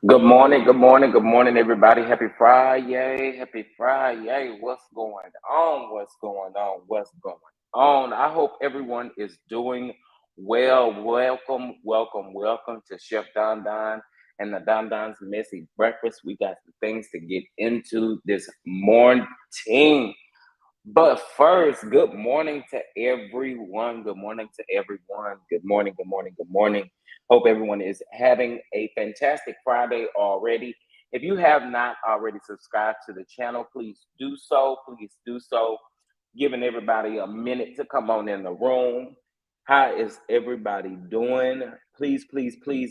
Good morning, good morning, good morning, everybody. Happy Friday, happy Friday. What's going on? What's going on? What's going on? I hope everyone is doing well. Welcome to Chef Don Don and the Don Don's Messy Breakfast. We got some things to get into this morning. But first, good morning to everyone. Good morning to everyone. Good morning, good morning, good morning. Hope everyone is having a fantastic Friday already. If you have not already subscribed to the channel, please do so. Please do so. Giving everybody a minute to come on in the room. How is everybody doing? Please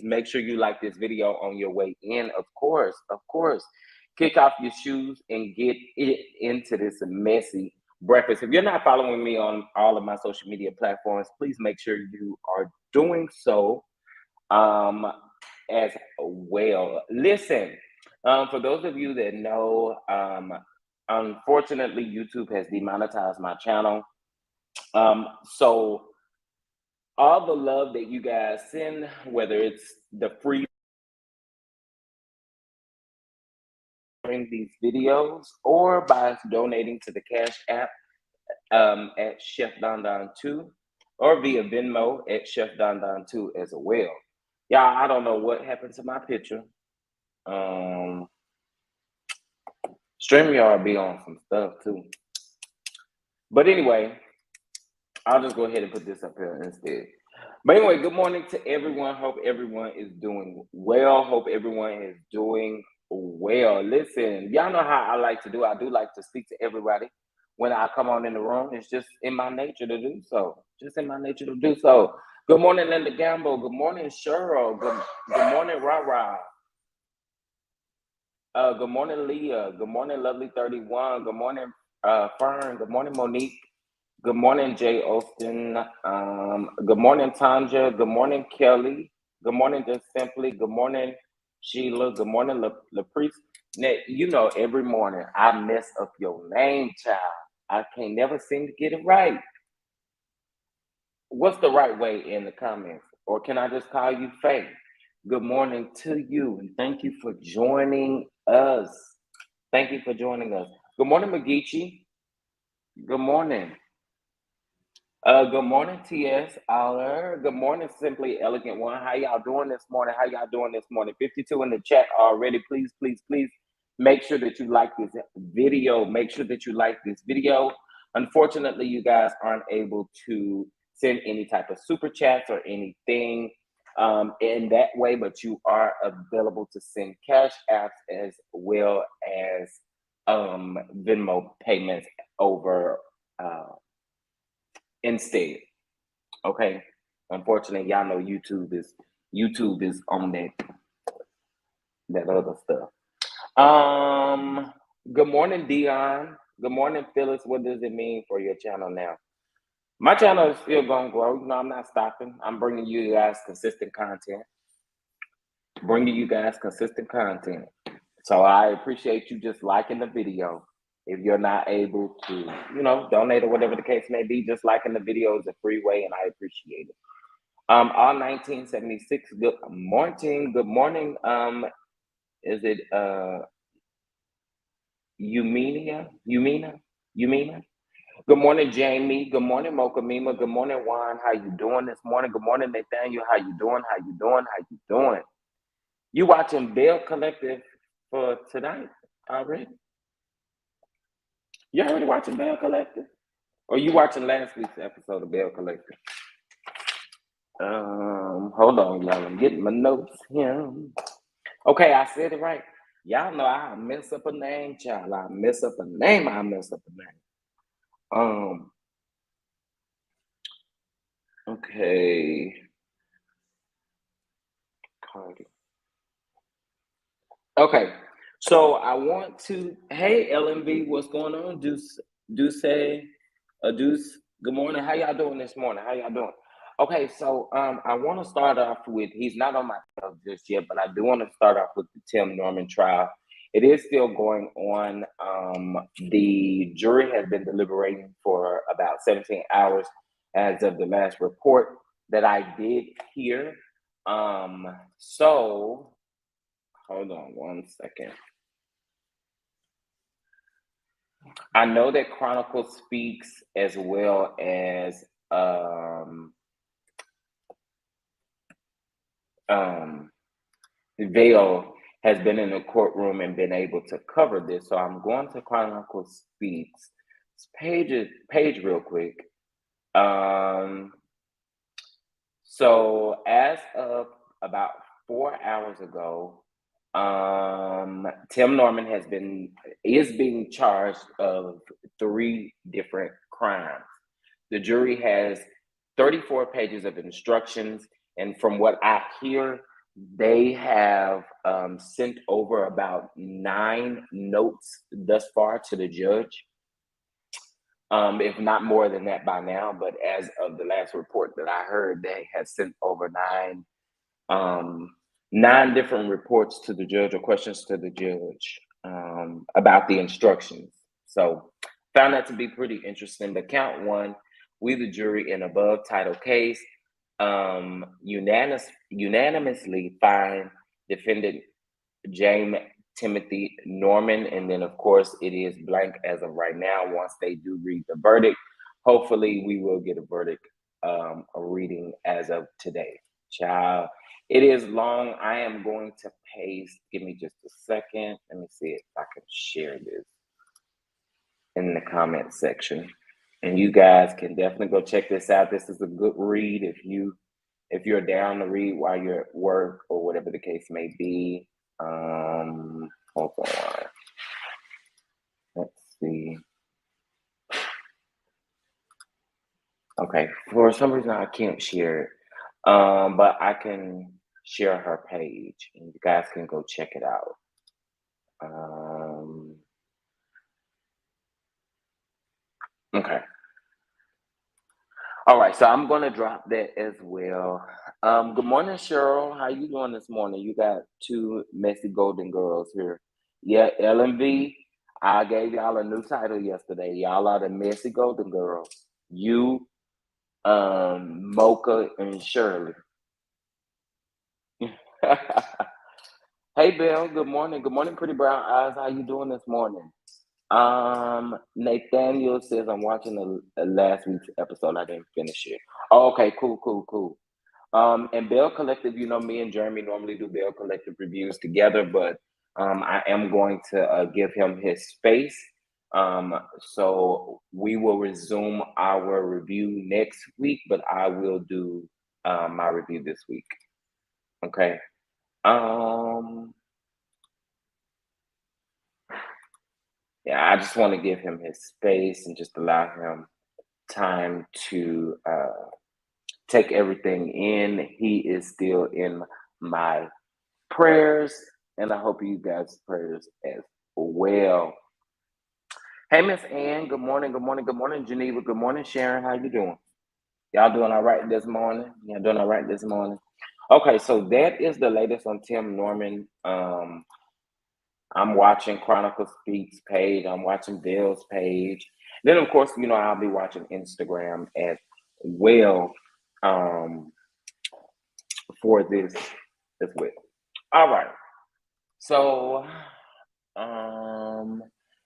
make sure you like this video on your way in. Of course. Kick off your shoes and get it into this messy breakfast. If you're not following me on all of my social media platforms, please make sure you are doing so as well. Listen, for those of you that know, unfortunately, YouTube has demonetized my channel. So all the love that you guys send, whether it's the free these videos or by donating to the Cash App at Chef Don Don 2 or via Venmo at Chef Don Don 2 as well. Y'all, I don't know what happened to my picture. StreamYard be on some stuff too. But anyway, I'll just go ahead and put this up here instead. But anyway, good morning to everyone. Hope everyone is doing well. Listen, y'all know how I like to do. I do like to speak to everybody when I come on in the room. It's just in my nature to do so. Just in my nature to do so. Good morning, Linda Gamble. Good morning, Cheryl. Good morning, Ra. Good morning, Leah. Good morning, Lovely 31. Good morning, Fern. Good morning, Monique. Good morning, Jay Austin. Good morning, Tanja. Good morning, Kelly. Good morning, Just Simply. Good morning, Sheila. Good morning, LaPriest. Now, you know, every morning I mess up your name, child. I can't never seem to get it right. What's the right way in the comments? Or can I just call you Faye? Good morning to you, and thank you for joining us. Thank you for joining us. Good morning, Magichi. Good morning. Good morning, T.S. Aller. Good morning, Simply Elegant One. How y'all doing this morning? 52 in the chat already. Please, please, please make sure that you like this video. Unfortunately, you guys aren't able to send any type of super chats or anything in that way, but you are available to send cash apps as well as Venmo payments over instead. Okay. Unfortunately, y'all know YouTube is on that other stuff. Good morning, Dion. Good morning, Phyllis. What does it mean for your channel now? My channel is still going to grow. You know, I'm not stopping. I'm bringing you guys consistent content. So I appreciate you just liking the video. If you're not able to, you know, donate or whatever the case may be, just liking the video is a free way, and I appreciate it. All 1976. Good morning. Good morning. Is it Umina? Good morning, Jamie. Good morning, Mocha Mima. Good morning, Juan. How you doing this morning? Good morning, Nathaniel. How you doing? You watching Bell Collective for tonight already? You already watching Bell Collective? Or you watching last week's episode of Bell Collective? Hold on, y'all. I'm getting my notes here. Okay, I said it right. Y'all know I mess up a name, child. I mess up a name. Okay. Cardi. Okay. So I want to, hey LMV, what's going on? Deuce, good morning. How y'all doing this morning? Okay, so I want to start off with, he's not on my show just yet, but I do want to start off with the Tim Norman trial. It is still going on. The jury has been deliberating for about 17 hours as of the last report that I did hear. So hold on one second. I know that Chronicle speaks as well as Vail has been in the courtroom and been able to cover this. So I'm going to Chronicle Speaks page real quick. So as of about 4 hours ago, Tim Norman is being charged of 3 different crimes. The jury has 34 pages of instructions, and from what I hear, they have sent over about 9 notes thus far to the judge, if not more than that by now. But as of the last report that I heard, they had sent over 9 different reports to the judge, or questions to the judge, about the instructions. So found that to be pretty interesting. But count 1, we the jury in above title case unanimously find defendant James Timothy Norman, and then of course it is blank as of right now. Once they do read the verdict, hopefully we will get a verdict, a reading as of today. Child, it is long. I am going to paste. Give me just a second. Let me see if I can share this in the comment section. And you guys can definitely go check this out. This is a good read if you're down to read while you're at work or whatever the case may be. Hold on. Let's see. Okay, for some reason I can't share it. But I can share her page and you guys can go check it out. Um, okay. All right, so I'm gonna drop that as well. Good morning, Cheryl. How you doing this morning? You got two messy golden girls here. Yeah, LMV. I gave y'all a new title yesterday. Y'all are the messy golden girls. You, Mocha, and Shirley. Hey, Bill. Good morning. Good morning, pretty brown eyes. How you doing this morning? Nathaniel says I'm watching the last week's episode. I didn't finish it. Oh, okay, cool, cool, cool. And Bell Collective, me and Jeremy normally do Bell Collective reviews together, but I am going to give him his space. So we will resume our review next week, but I will do my review this week. Okay. Um, yeah, I just want to give him his space and just allow him time to take everything in. He is still in my prayers, and I hope you guys' prayers as well. Hey, Miss Ann, good morning, good morning, good morning, Geneva, good morning, Sharon. How you doing? Y'all doing all right this morning? Y'all doing all right this morning? Okay, so that is the latest on Tim Norman. I'm watching Chronicle Speaks page. I'm watching Bill's page. Then, of course, I'll be watching Instagram as well for this as well. All right. So,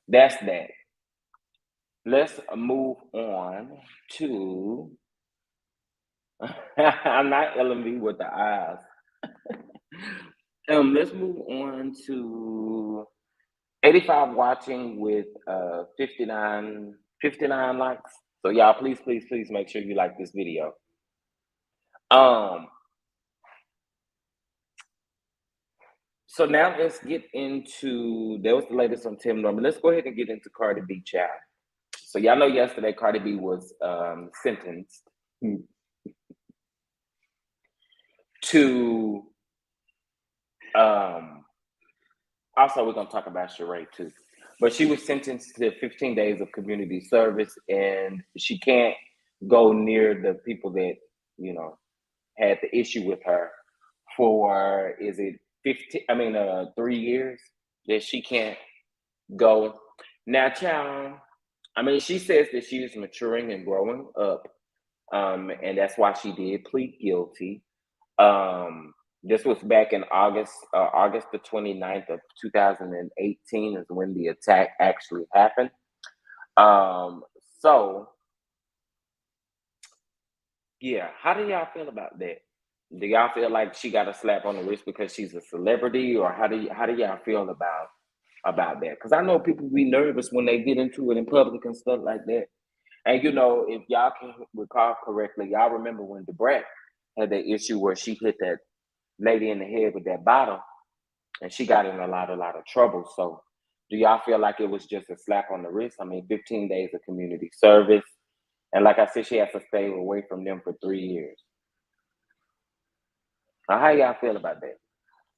that's that. Let's move on to. I'm not LMV with the eyes. Let's move on to 85 watching with 59 likes. So y'all, please, please, please make sure you like this video. So now let's get into, that was the latest on Tim Norman. Let's go ahead and get into Cardi B chat. So y'all know yesterday Cardi B was sentenced to also we're gonna talk about Sheree too. But she was sentenced to 15 days of community service and she can't go near the people that, had the issue with her for is it 3 years that she can't go. Now, child, she says that she is maturing and growing up, and that's why she did plead guilty. This was back in August the 29th of 2018 is when the attack actually happened. So yeah, how do y'all feel about that? Do y'all feel like she got a slap on the wrist because she's a celebrity, or how do y'all feel about that? Because I know people be nervous when they get into it in public and stuff like that. And if y'all can recall correctly, y'all remember when Debrat had that issue where she hit that lady in the head with that bottle, and she got in a lot of trouble. So, do y'all feel like it was just a slap on the wrist? 15 days of community service, and like I said, she has to stay away from them for 3 years. Now, how y'all feel about that?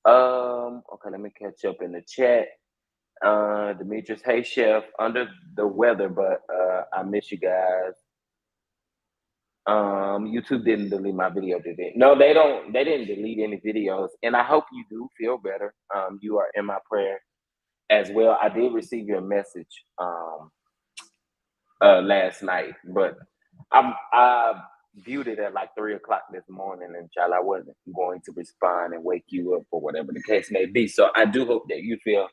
Okay, let me catch up in the chat. Demetrius, hey chef, under the weather, but I miss you guys. YouTube didn't delete my video, did it? No, they don't. They didn't delete any videos, and I hope you do feel better. You are in my prayer as well. I did receive your message last night, but I viewed it at like 3 o'clock this morning, and child, I wasn't going to respond and wake you up or whatever the case may be. So I do hope that you feel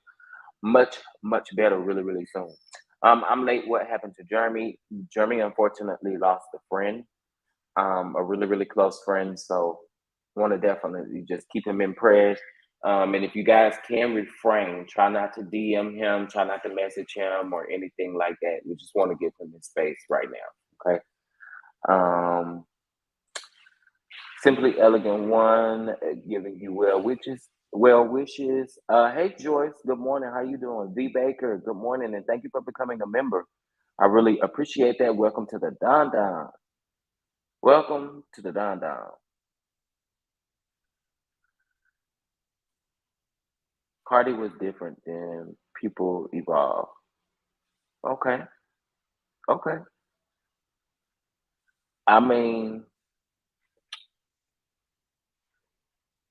much, much better really, really soon. I'm late. What happened to Jeremy? Jeremy unfortunately lost a friend, a really, really close friend. So want to definitely just keep him in prayers. And if you guys can refrain, try not to DM him, try not to message him or anything like that. We just want to give him his space right now. Okay. Simply Elegant One, giving you well wishes. Hey Joyce, good morning. How you doing? V Baker, good morning, and thank you for becoming a member. I really appreciate that. Welcome to the Don Don. Welcome to the Don Don. Cardi was different than people evolve. Okay, okay. I mean,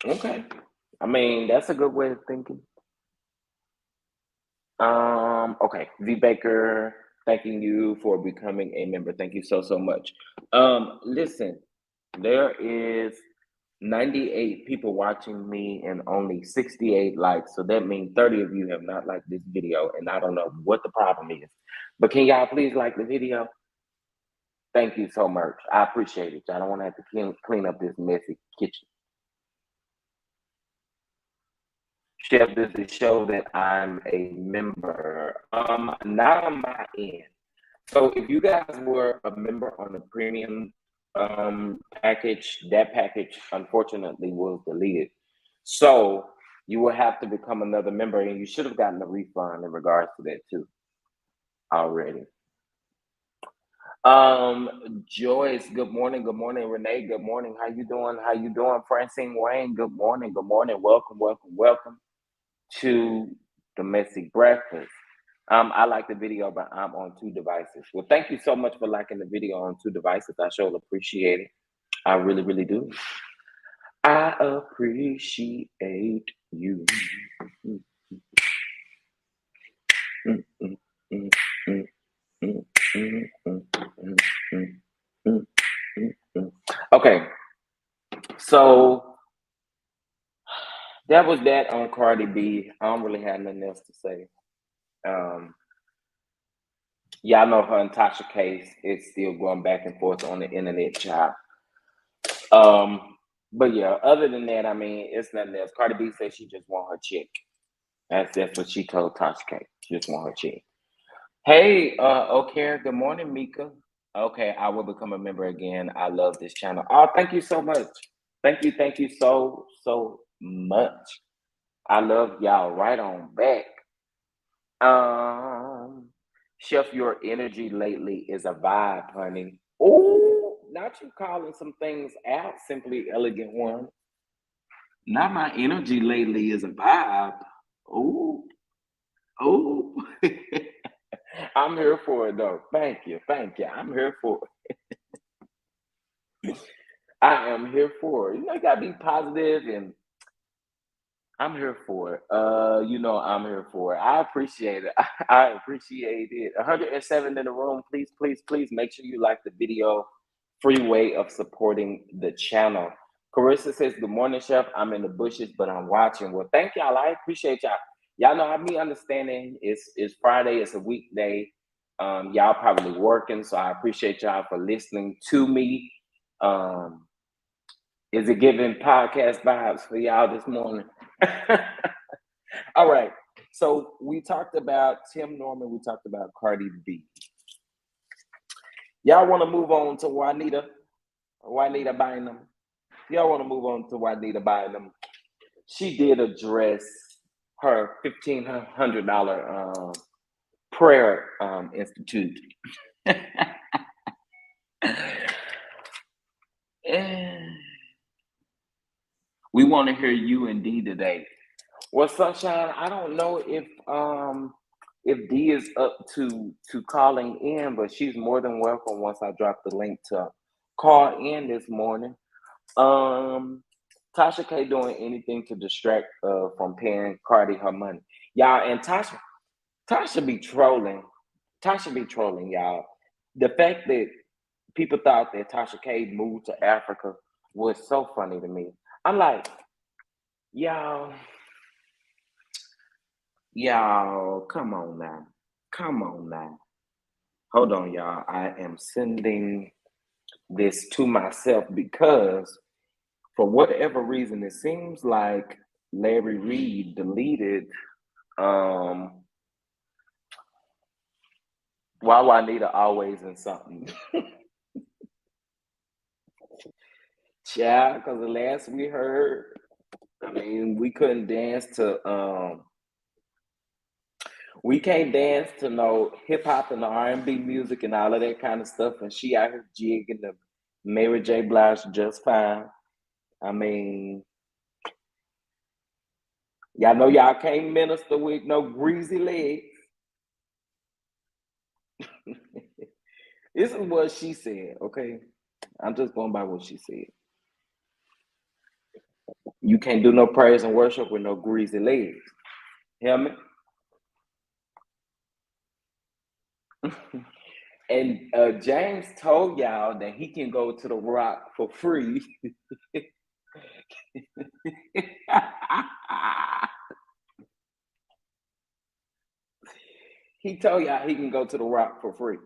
okay. I mean, that's a good way of thinking. Okay. V Baker, thanking you for becoming a member. Thank you so much. Listen, there is 98 people watching me and only 68 likes. So that means 30 of you have not liked this video, and I don't know what the problem is. But can y'all please like the video? Thank you so much. I appreciate it. I don't want to have to clean up this messy kitchen. Chef, does it show that I'm a member? Not on my end. So if you guys were a member on the premium package, that package unfortunately was deleted. So you will have to become another member, and you should have gotten a refund in regards to that too already. Joyce, good morning. Good morning, Renee. Good morning. How you doing? How you doing? Francine Wayne, good morning. Good morning. Welcome to Domestic Breakfast. I like the video, but I'm on two devices. Well, thank you so much for liking the video on two devices. I sure appreciate it. I really do. I appreciate you. Mm, mm, mm, mm, mm, mm, mm, mm, mm, mm. Okay, so that was that on Cardi B. I don't really have nothing else to say. Um, Y'all know her and Tasha case is still going back and forth on the internet, child. But yeah, other than that, I mean, it's nothing else. Cardi B said she just want her check. That's what she told Tasha K. She just want her check. Hey, okay, good morning, Mika. Okay, I will become a member again. I love this channel. Oh, thank you so much. Thank you so much. I love y'all right on back. Um, Chef, your energy lately is a vibe, honey. Oh, not you calling some things out, simply elegant one. Not my energy lately is a vibe. Oh, oh. I'm here for it though. Thank you. I'm here for it. I am here for it. You know, you gotta be positive, and I'm here for it. I'm here for it. I appreciate it. I appreciate it. 107 in the room. Please make sure you like the video. Free way of supporting the channel. Carissa says, "Good morning, Chef. I'm in the bushes, but I'm watching." Well, thank y'all. I appreciate y'all. Y'all know me understanding it's Friday. It's a weekday. Y'all probably working, so I appreciate y'all for listening to me. Is it giving podcast vibes for y'all this morning? All right. So we talked about Tim Norman. We talked about Cardi B. Y'all want to move on to Juanita Bynum? Y'all want to move on to Juanita Bynum? She did address her $1,500 prayer institute. We want to hear you and D today. Well, Sunshine, I don't know if D is up to calling in, but she's more than welcome once I drop the link to call in this morning. Tasha K doing anything to distract from paying Cardi her money. Y'all, and Tasha be trolling. Tasha be trolling, y'all. The fact that people thought that Tasha K moved to Africa was so funny to me. I'm like, y'all, come on now. Come on now. Hold on, y'all. I am sending this to myself because for whatever reason, it seems like Larry Reed deleted why Juanita always in something. Child, because the last we heard, I mean, we couldn't dance to we can't dance to no hip hop and R&B music and all of that kind of stuff, and she out here jigging Mary J. Blige just fine. I mean, y'all know y'all can't minister with no greasy legs. This is what she said, okay? I'm just going by what she said. You can't do no praise and worship with no greasy legs. Hear me? And James told y'all that he can go to the Rock for free. He told y'all he can go to the Rock for free,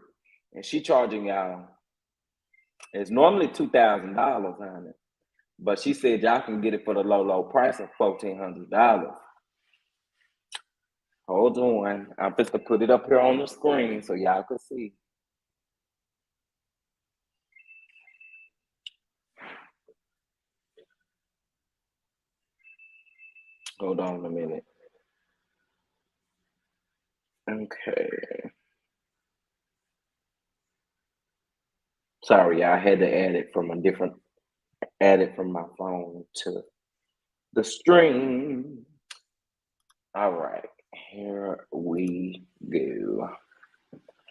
and she charging y'all. It's normally $2,000, honey, but she said y'all can get it for the low price of $1,400. Hold on, I'm just to put it up here on the screen so y'all can see. Hold on a minute. Okay. Sorry, I had to add it from my phone to the stream. All right, here we go.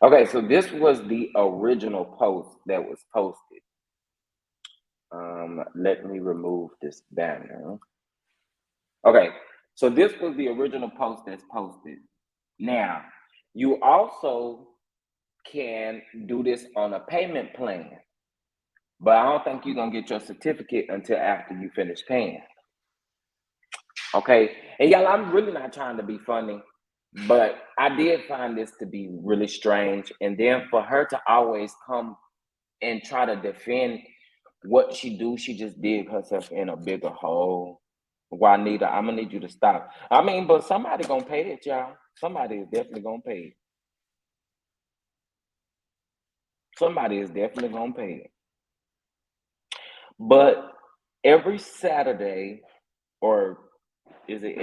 Okay, so this was the original post that was posted. Let me remove this banner. Okay, so this was the original post that's posted. Now, you also can do this on a payment plan, but I don't think you're gonna get your certificate until after you finish paying. Okay, and y'all, I'm really not trying to be funny, but I did find this to be really strange. And then for her to always come and try to defend what she do, she just dig herself in a bigger hole. Juanita, I'm gonna need you to stop. I mean, but somebody gonna pay it, y'all. Somebody is definitely gonna pay it. Somebody is definitely gonna pay it. But every Saturday, or is it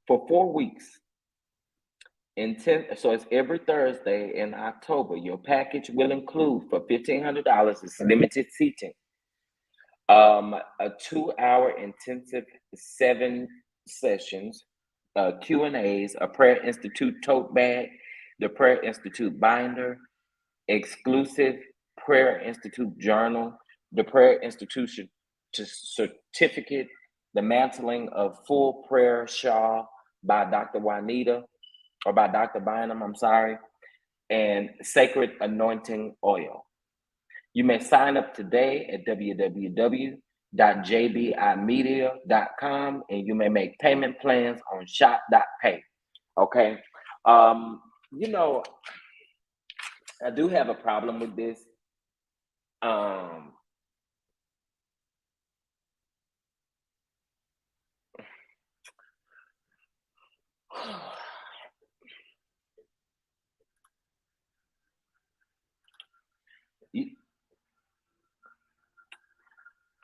for 4 weeks, so it's every Thursday in October, your package will include for $1,500, it's limited seating, a 2-hour intensive 7 sessions, Q&As, a Prayer Institute tote bag, the Prayer Institute binder, exclusive Prayer Institute journal, the Prayer Institute certificate, the mantling of full prayer shawl by Dr. Juanita, or by Dr. Bynum, I'm sorry, and sacred anointing oil. You may sign up today at www.jbimedia.com, and you may make payment plans on shop.pay. Okay. You know, I do have a problem with this. Um,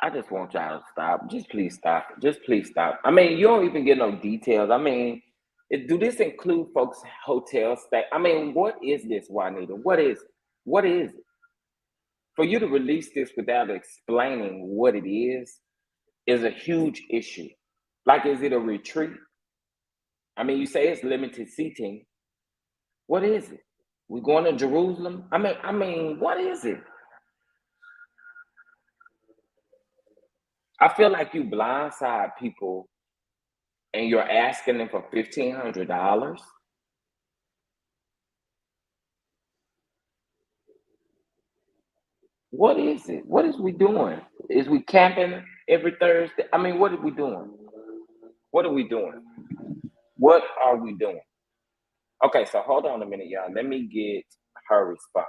I just want y'all to stop. Just please stop. Just please stop. I mean, you don't even get no details. I mean, do this include folks' hotel stay? I mean, what is this, Juanita? What is it? What is it? For you to release this without explaining what it is a huge issue. Like, is it a retreat? I mean, you say it's limited seating. What is it? We going to Jerusalem? I mean, what is it? I feel like you blindside people and you're asking them for $1,500. What is it? What is we doing? Is we camping every Thursday? I mean, what are we doing? What are we doing? What are we doing? Okay, so hold on a minute, y'all. Let me get her response.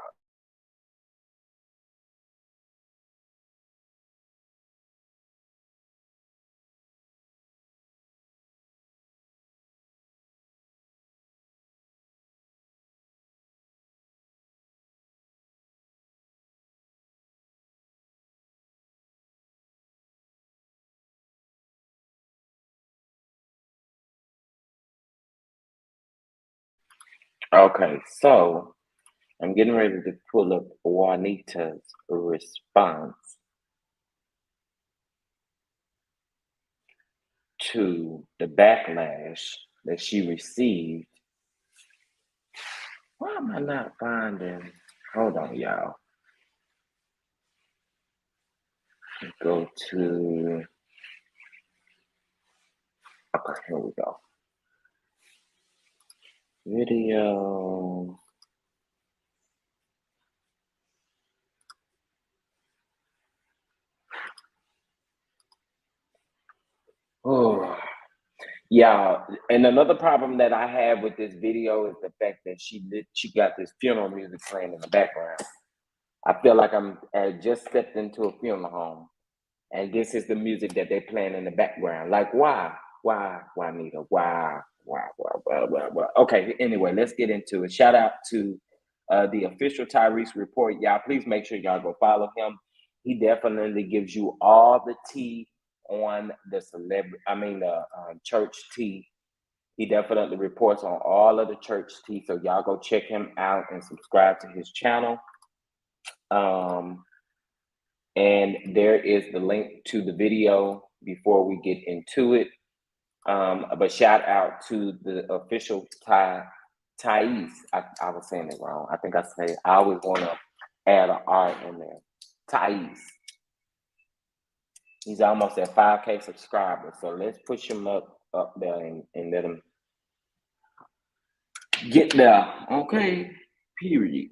Okay, so I'm getting ready to pull up Juanita's response to the backlash that she received. Why am I not finding? Hold on, y'all. Go to. Okay, here we go. Video. Oh, yeah. And another problem that I have with this video is the fact that she got this funeral music playing in the background. I feel like I just stepped into a funeral home, and this is the music that they're playing in the background. Like, why? Why, Juanita? Why? Okay, anyway, let's get into it. Shout out to the official Tyrese Report. Y'all, please make sure y'all go follow him. He definitely gives you all the tea on the church tea. He definitely reports on all of the church tea. So y'all go check him out and subscribe to his channel. And there is the link to the video before we get into it. But shout out to the official Thais. I was saying it wrong. I think I always want to add an R in there. Thais. He's almost at 5K subscribers. So let's push him up there and let him get there. Okay. Period.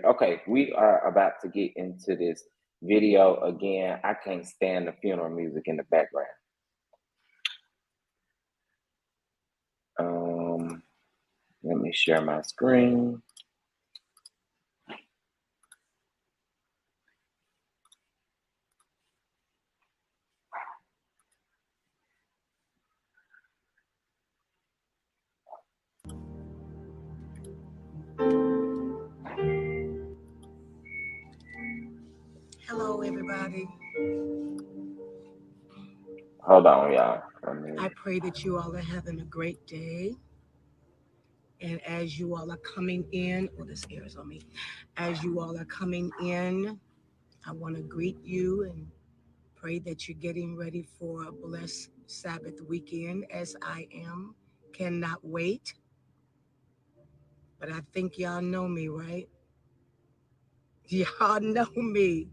Okay, we are about to get into this video again. I can't stand the funeral music in the background. Let me share my screen. Hello, everybody. Hold on, y'all. I pray that you all are having a great day. And as you all are coming in, this air is on me. As you all are coming in, I want to greet you and pray that you're getting ready for a blessed Sabbath weekend, as I am. Cannot wait. But I think y'all know me, right? Y'all know me.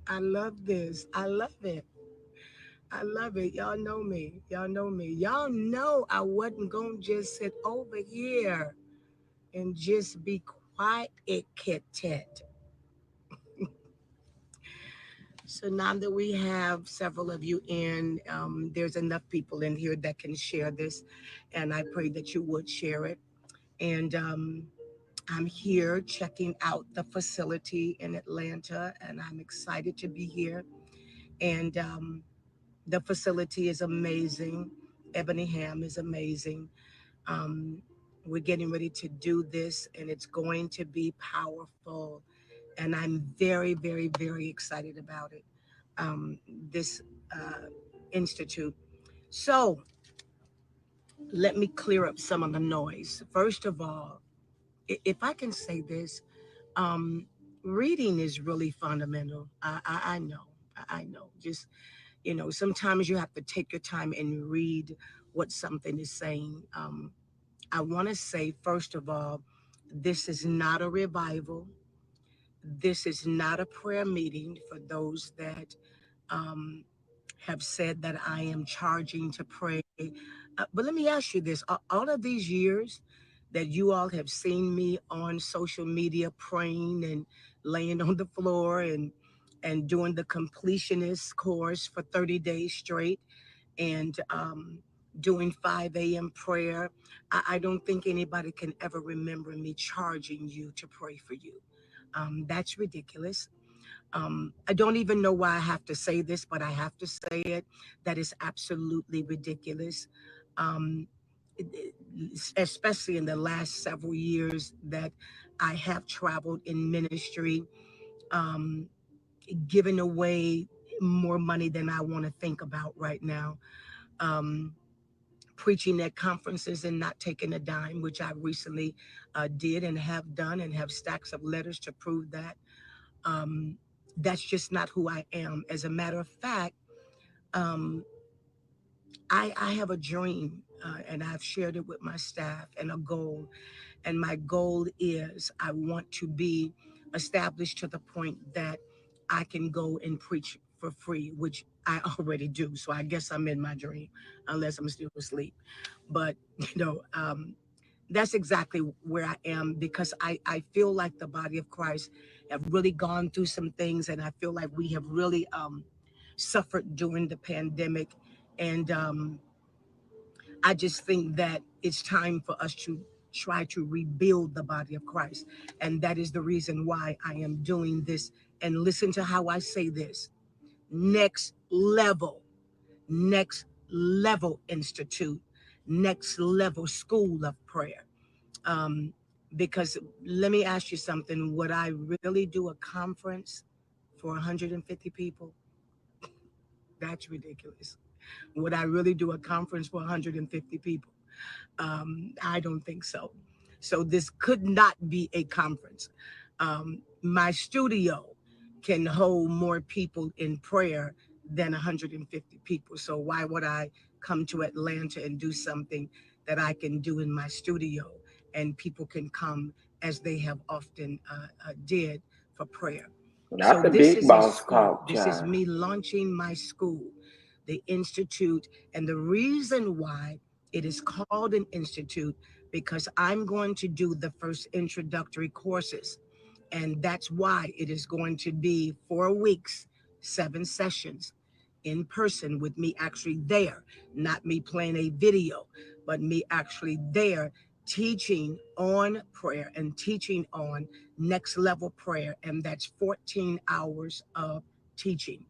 I love this. I love it. I love it. Y'all know me. Y'all know me. Y'all know I wasn't going to just sit over here and just be quiet. So now that we have several of you in, there's enough people in here that can share this. And I pray that you would share it. And I'm here checking out the facility in Atlanta, and I'm excited to be here. And the facility is amazing. Ebony Ham is amazing. Um, we're getting ready to do this, and it's going to be powerful. And I'm very, very, very excited about it. This uh, institute. So let me clear up some of the noise. First of all, if I can say this, um, reading is really fundamental. I know. I know. Just sometimes you have to take your time and read what something is saying. I want to say, first of all, this is not a revival. This is not a prayer meeting for those that um, have said that I am charging to pray. But let me ask you this: all of these years that you all have seen me on social media praying and laying on the floor and doing the completionist course for 30 days straight and doing 5 a.m. prayer, I don't think anybody can ever remember me charging you to pray for you. That's ridiculous. I don't even know why I have to say this, but I have to say it. That is absolutely ridiculous. Um, Especially in the last several years that I have traveled in ministry, um, giving away more money than I want to think about right now. Um, preaching at conferences and not taking a dime, which I recently did and have done and have stacks of letters to prove that. Um, that's just not who I am. As a matter of fact, um, I have a dream, and I've shared it with my staff, and a goal. And my goal is I want to be established to the point that I can go and preach for free, which I already do. So I guess I'm in my dream, unless I'm still asleep. But, that's exactly where I am, because I feel like the body of Christ have really gone through some things, and I feel like we have really suffered during the pandemic. And I just think that it's time for us to try to rebuild the body of Christ. And that is the reason why I am doing this. And listen to how I say this: next level, next level institute, next level school of prayer. Um, because let me ask you something: would I really do a conference for 150 people? That's ridiculous. Would I really do a conference for 150 people? I don't think so. So this could not be a conference. My studio can hold more people in prayer than 150 people. So why would I come to Atlanta and do something that I can do in my studio, and people can come as they have often did for prayer? Not So the this big is a boss school. talk, This is child. me launching my school, the Institute. And the reason why it is called an institute, because I'm going to do the first introductory courses. And that's why it is going to be 4 weeks, 7 sessions in person, with me actually there, not me playing a video, but me actually there teaching on prayer and teaching on next level prayer. And that's 14 hours of teaching.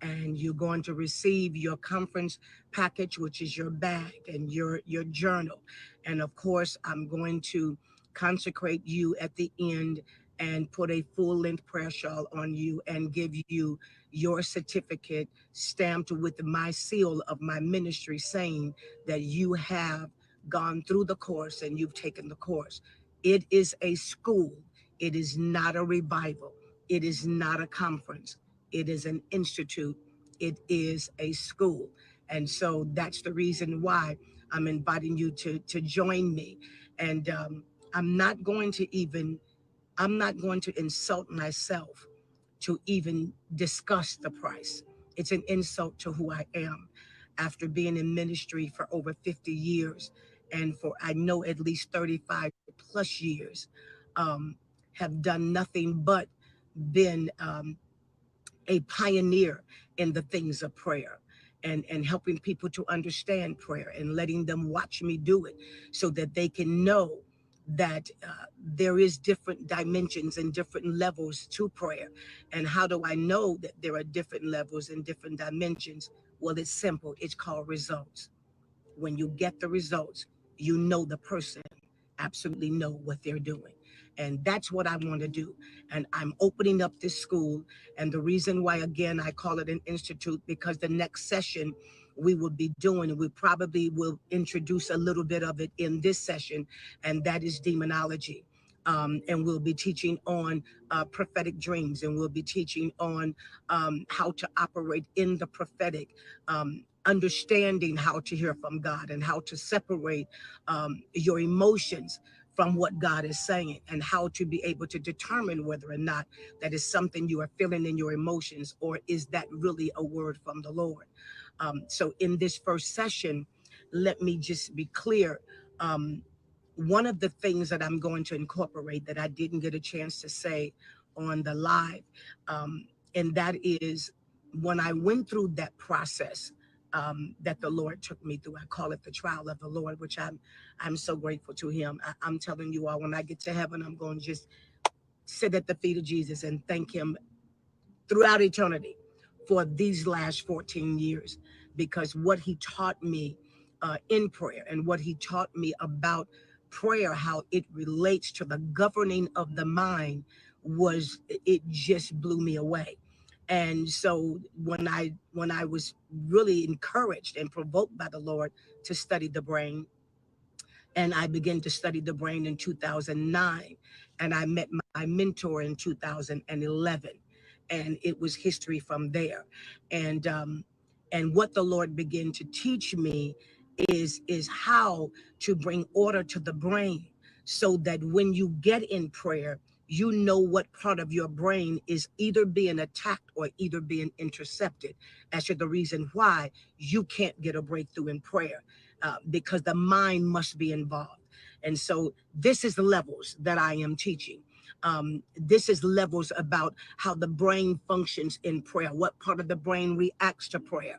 And you're going to receive your conference package, which is your bag and your journal. And of course, I'm going to consecrate you at the end and put a full length prayer shawl on you and give you your certificate stamped with my seal of my ministry, saying that you have gone through the course and you've taken the course. It is a school. It is not a revival. It is not a conference. It is an institute. It is a school. And so that's the reason why I'm inviting you to join me. And I'm not going to even I'm not going to insult myself to even discuss the price. It's an insult to who I am after being in ministry for over 50 years, and for I know at least 35 plus years, um, have done nothing but been a pioneer in the things of prayer, and helping people to understand prayer and letting them watch me do it, so that they can know that there is different dimensions and different levels to prayer. And how do I know that there are different levels and different dimensions? Well, it's simple. It's called results. When you get the results, you know the person absolutely know what they're doing. And that's what I want to do. And I'm opening up this school. And the reason why, again, I call it an institute, because the next session we will be doing, we probably will introduce a little bit of it in this session, and that is demonology. And we'll be teaching on prophetic dreams, and we'll be teaching on how to operate in the prophetic, understanding how to hear from God and how to separate your emotions from what God is saying, and how to be able to determine whether or not that is something you are feeling in your emotions, or is that really a word from the Lord. So, in this first session, let me just be clear. Um, One of the things that I'm going to incorporate that I didn't get a chance to say on the live, um, and that is, when I went through that process that the Lord took me through. I call it the trial of the Lord, which I'm so grateful to Him. I'm telling you all, when I get to heaven, I'm going to just sit at the feet of Jesus and thank Him throughout eternity for these last 14 years, because what He taught me in prayer, and what He taught me about prayer, how it relates to the governing of the mind, was, it just blew me away. And so when I was really encouraged and provoked by the Lord to study the brain, and I began to study the brain in 2009, and I met my mentor in 2011, and it was history from there. And what the Lord began to teach me is how to bring order to the brain, so that when you get in prayer, you know what part of your brain is either being attacked or either being intercepted, as to the reason why you can't get a breakthrough in prayer, because the mind must be involved. And so this is the levels that I am teaching. This is levels about how the brain functions in prayer, what part of the brain reacts to prayer,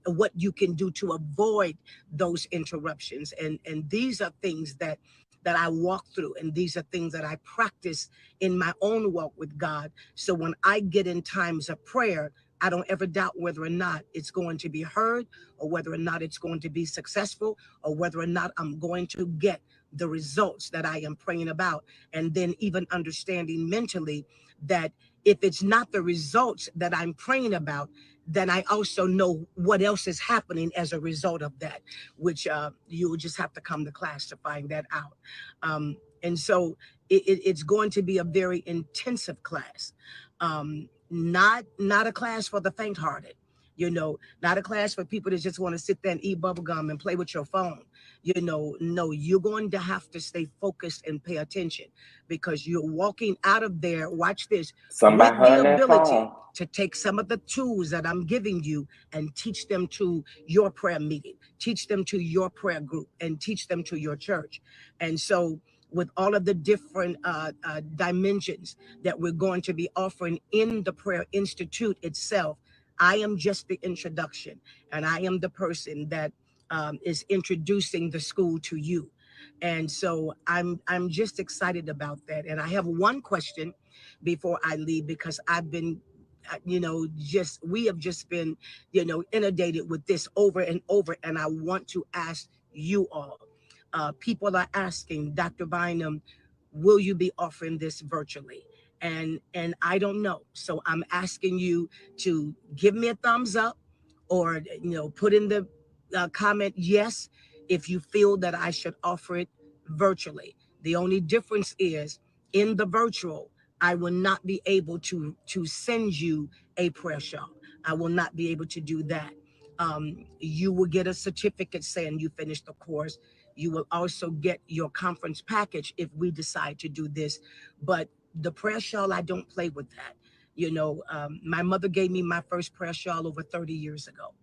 what you can do to avoid those interruptions. And these are things that I walk through, and these are things that I practice in my own walk with God. So when I get in times of prayer, I don't ever doubt whether or not it's going to be heard, or whether or not it's going to be successful, or whether or not I'm going to get the results that I am praying about. And then even understanding mentally that if it's not the results that I'm praying about, then I also know what else is happening as a result of that, which you will just have to come to class to find that out. And so it's going to be a very intensive class, not a class for the faint-hearted. Not a class for people that just want to sit there and eat bubble gum and play with your phone. No, you're going to have to stay focused and pay attention, because you're walking out of there, watch this, with Somebody the on that ability phone. to take some of the tools that I'm giving you and teach them to your prayer meeting, teach them to your prayer group, and teach them to your church. And so, with all of the different dimensions that we're going to be offering in the Prayer Institute itself, I am just the introduction, and I am the person that is introducing the school to you. And so I'm just excited about that. And I have one question before I leave, because I've been just we have just been inundated with this over and over, and I want to ask you all. People are asking, Dr. Bynum, will you be offering this virtually? And I don't know. So I'm asking you to give me a thumbs up, or put in the comment yes if you feel that I should offer it virtually. The only difference is, in the virtual, I will not be able to send you a prayer shawl. I will not be able to do that. You will get a certificate saying you finished the course. You will also get your conference package if we decide to do this. But the prayer shawl, I don't play with that. My mother gave me my first prayer shawl over 30 years ago.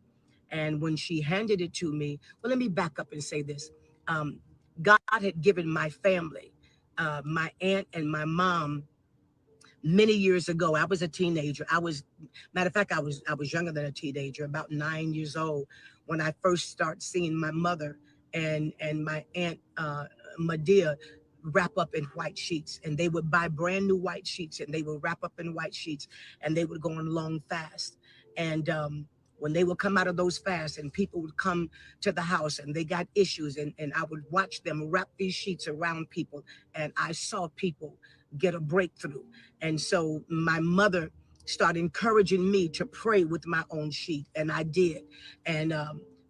And when she handed it to me, well, let me back up and say this. God had given my family, my aunt and my mom, many years ago. I was a teenager. Matter of fact, I was younger than a teenager, about 9 years old, when I first started seeing my mother and my aunt Medea wrap up in white sheets, and they would buy brand new white sheets, and they would wrap up in white sheets, and they would go on long fast. And when they would come out of those fasts, and people would come to the house and they got issues, and I would watch them wrap these sheets around people, and I saw people get a breakthrough. And so my mother started encouraging me to pray with my own sheet, and I did. And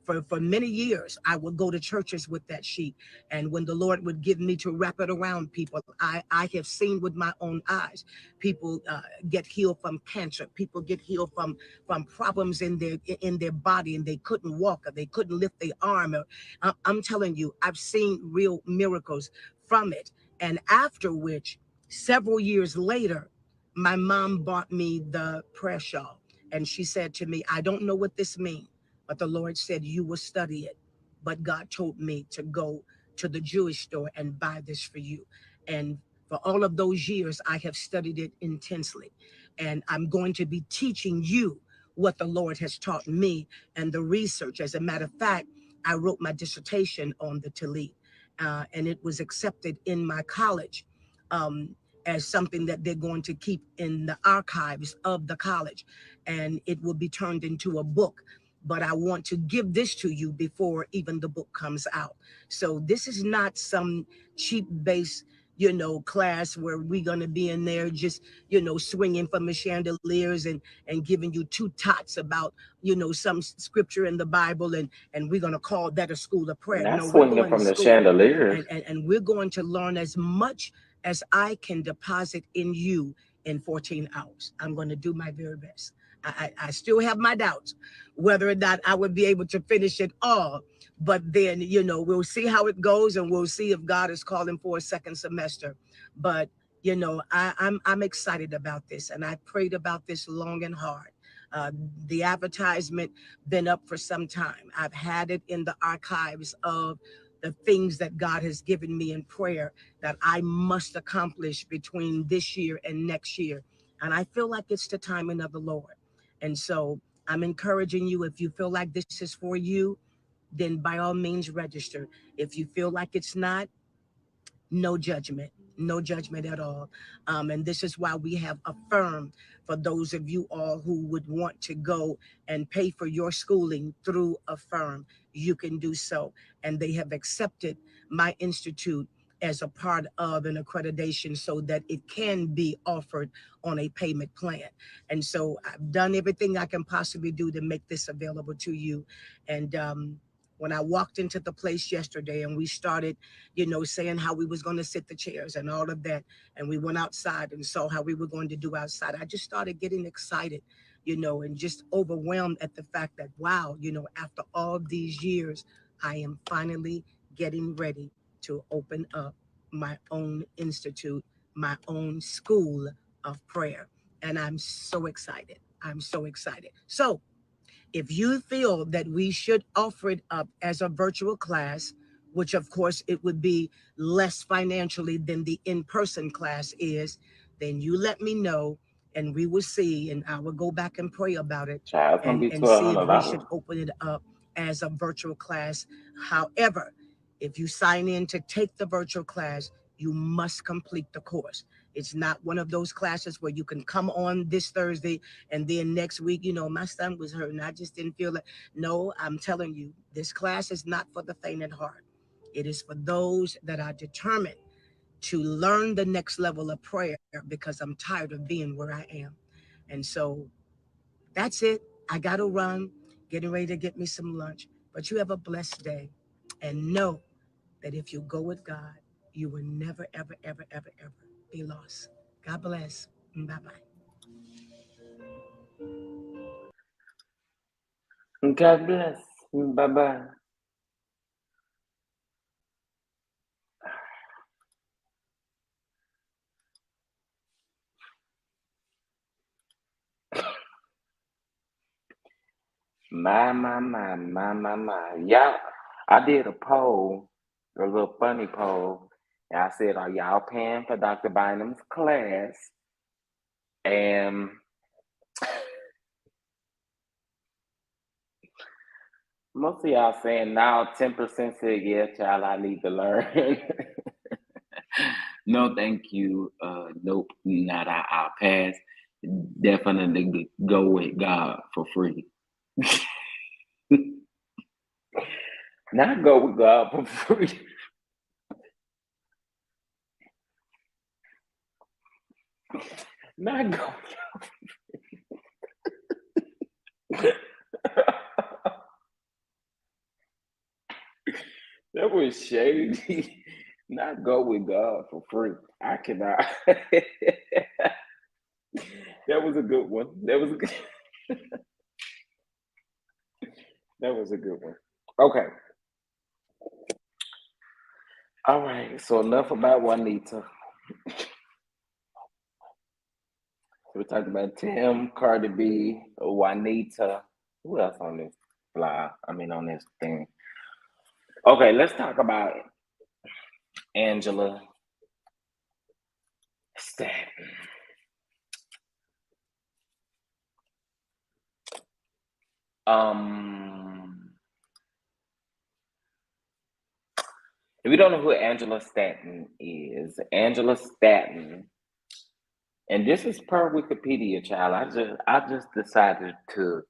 for many years, I would go to churches with that sheet. And when the Lord would give me to wrap it around people, I have seen with my own eyes people get healed from cancer. People get healed from problems in their body, and they couldn't walk, or they couldn't lift their arm. I'm telling you, I've seen real miracles from it. And after which, several years later, my mom bought me the prayer shawl, and she said to me, I don't know what this means, but the Lord said you will study it. But God told me to go to the Jewish store and buy this for you. And for all of those years, I have studied it intensely. And I'm going to be teaching you what the Lord has taught me and the research. As a matter of fact, I wrote my dissertation on the Tallit, and it was accepted in my college. As something that they're going to keep in the archives of the college, and it will be turned into a book. But I want to give this to you before even the book comes out. So this is not some cheap base class where we're going to be in there just, swinging from the chandeliers and giving you two tots about, some scripture in the Bible, and we're going to call that a school of prayer. Not No, we're swinging going to from the school, chandeliers. and we're going to learn as much as I can deposit in you in 14 hours. I'm going to do my very best. I still have my doubts whether or not I would be able to finish it all. But then, we'll see how it goes, and we'll see if God is calling for a second semester. But, I'm excited about this, and I prayed about this long and hard. Uh, the advertisement been up for some time. I've had it in the archives of the things that God has given me in prayer that I must accomplish between this year and next year. And I feel like it's the timing of the Lord. And so I'm encouraging you, if you feel like this is for you, then by all means register. If you feel like it's not, no judgment, no judgment at all. And this is why we have affirmed for those of you all who would want to go and pay for your schooling through Affirm, you can do so. And they have accepted my institute as a part of an accreditation so that it can be offered on a payment plan. And so I've done everything I can possibly do to make this available to you. And when I walked into the place yesterday and we started, saying how we was going to sit the chairs and all of that, and we went outside and saw how we were going to do outside, I just started getting excited, and just overwhelmed at the fact that, wow, after all these years, I am finally getting ready to open up my own institute, my own school of prayer. And I'm so excited. I'm so excited. So if you feel that we should offer it up as a virtual class, which of course it would be less financially than the in-person class is, then you let me know and we will see, and I will go back and pray about it Child, it's gonna and be twelve see if hundred we dollars. should open it up as a virtual class. However, if you sign in to take the virtual class, you must complete the course. It's not one of those classes where you can come on this Thursday and then next week, my son was hurt and I just didn't feel it. No, I'm telling you, this class is not for the faint at heart. It is for those that are determined to learn the next level of prayer because I'm tired of being where I am. And so that's it. I got to run, getting ready to get me some lunch. But you have a blessed day. And know that if you go with God, you will never, ever, ever, ever, ever be lost. God bless. Bye bye. God bless. Bye bye. My. Y'all, I did a poll, a little funny poll, and I said, "Are y'all paying for Dr. Bynum's class?" And most of y'all saying now, 10% said, "Yeah, child, I need to learn." No, thank you. Nope, not I'll pass. Definitely go with God for free. Not go with God for free. Not go. That was shady. Not go with God for free. I cannot. That was a good one. That was a good one. Okay. All right. So enough about Juanita. So we talked about Tim, Cardi B, Juanita. Who else on this on this thing. Okay, let's talk about Angela Stanton. Um, if you don't know who Angela Statton, and this is per Wikipedia, child. I just decided to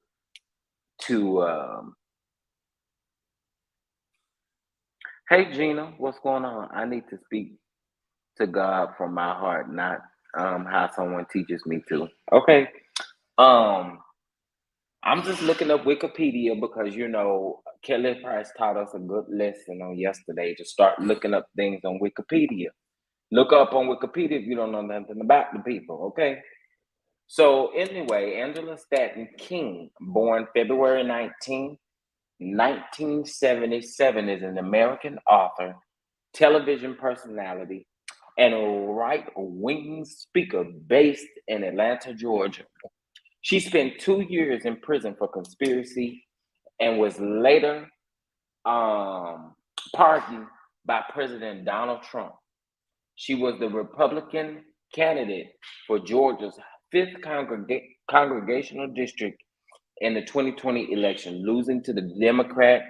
hey Gina, what's going on? I need to speak to God from my heart, not how someone teaches me to. Okay. Um, I'm just looking up Wikipedia because Kelly Price taught us a good lesson on yesterday to start looking up things on Wikipedia. Look up on Wikipedia if you don't know nothing about the people, okay? So anyway, Angela Statton King, born February 19, 1977, is an American author, television personality, and a right-wing speaker based in Atlanta, Georgia. She spent 2 years in prison for conspiracy and was later pardoned by President Donald Trump. She was the Republican candidate for Georgia's 5th congregational district in the 2020 election, losing to the Democrat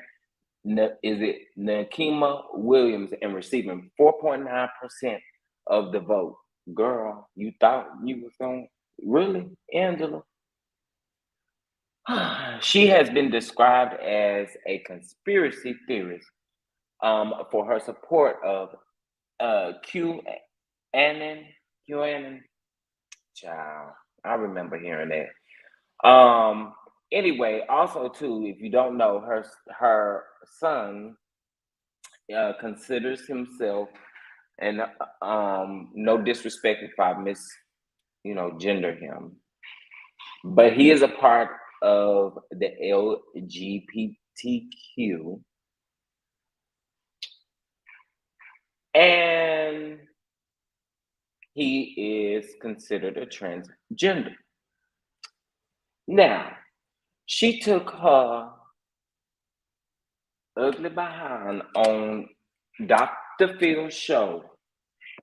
Nakima Williams and receiving 4.9% of the vote. Girl, you thought you was going to really, Angela? She has been described as a conspiracy theorist for her support of QAnon. Child, I remember hearing that. Anyway, also too, if you don't know, her son considers himself, and no disrespect if I gender him, but he is a part of the LGBTQ, and he is considered a transgender. Now, she took her ugly behind on Dr. Phil's show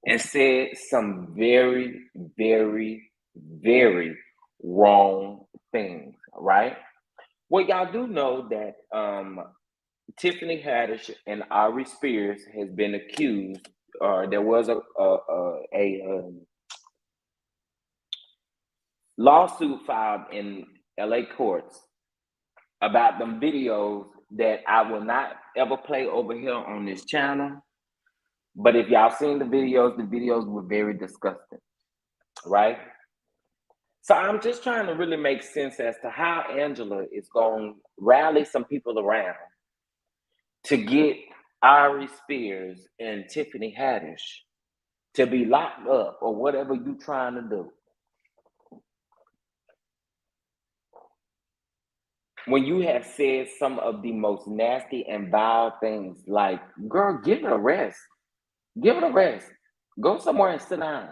and said some very, very, very wrong things, right? Well, y'all do know that Tiffany Haddish and Ari Spears has been accused, or there was a lawsuit filed in LA courts about them videos that I will not ever play over here on this channel. But if y'all seen the videos were very disgusting, right? So I'm just trying to really make sense as to how Angela is going to rally some people around to get Ari Spears and Tiffany Haddish to be locked up or whatever you trying to do. When you have said some of the most nasty and vile things, like, girl, give it a rest. Give it a rest. Go somewhere and sit down.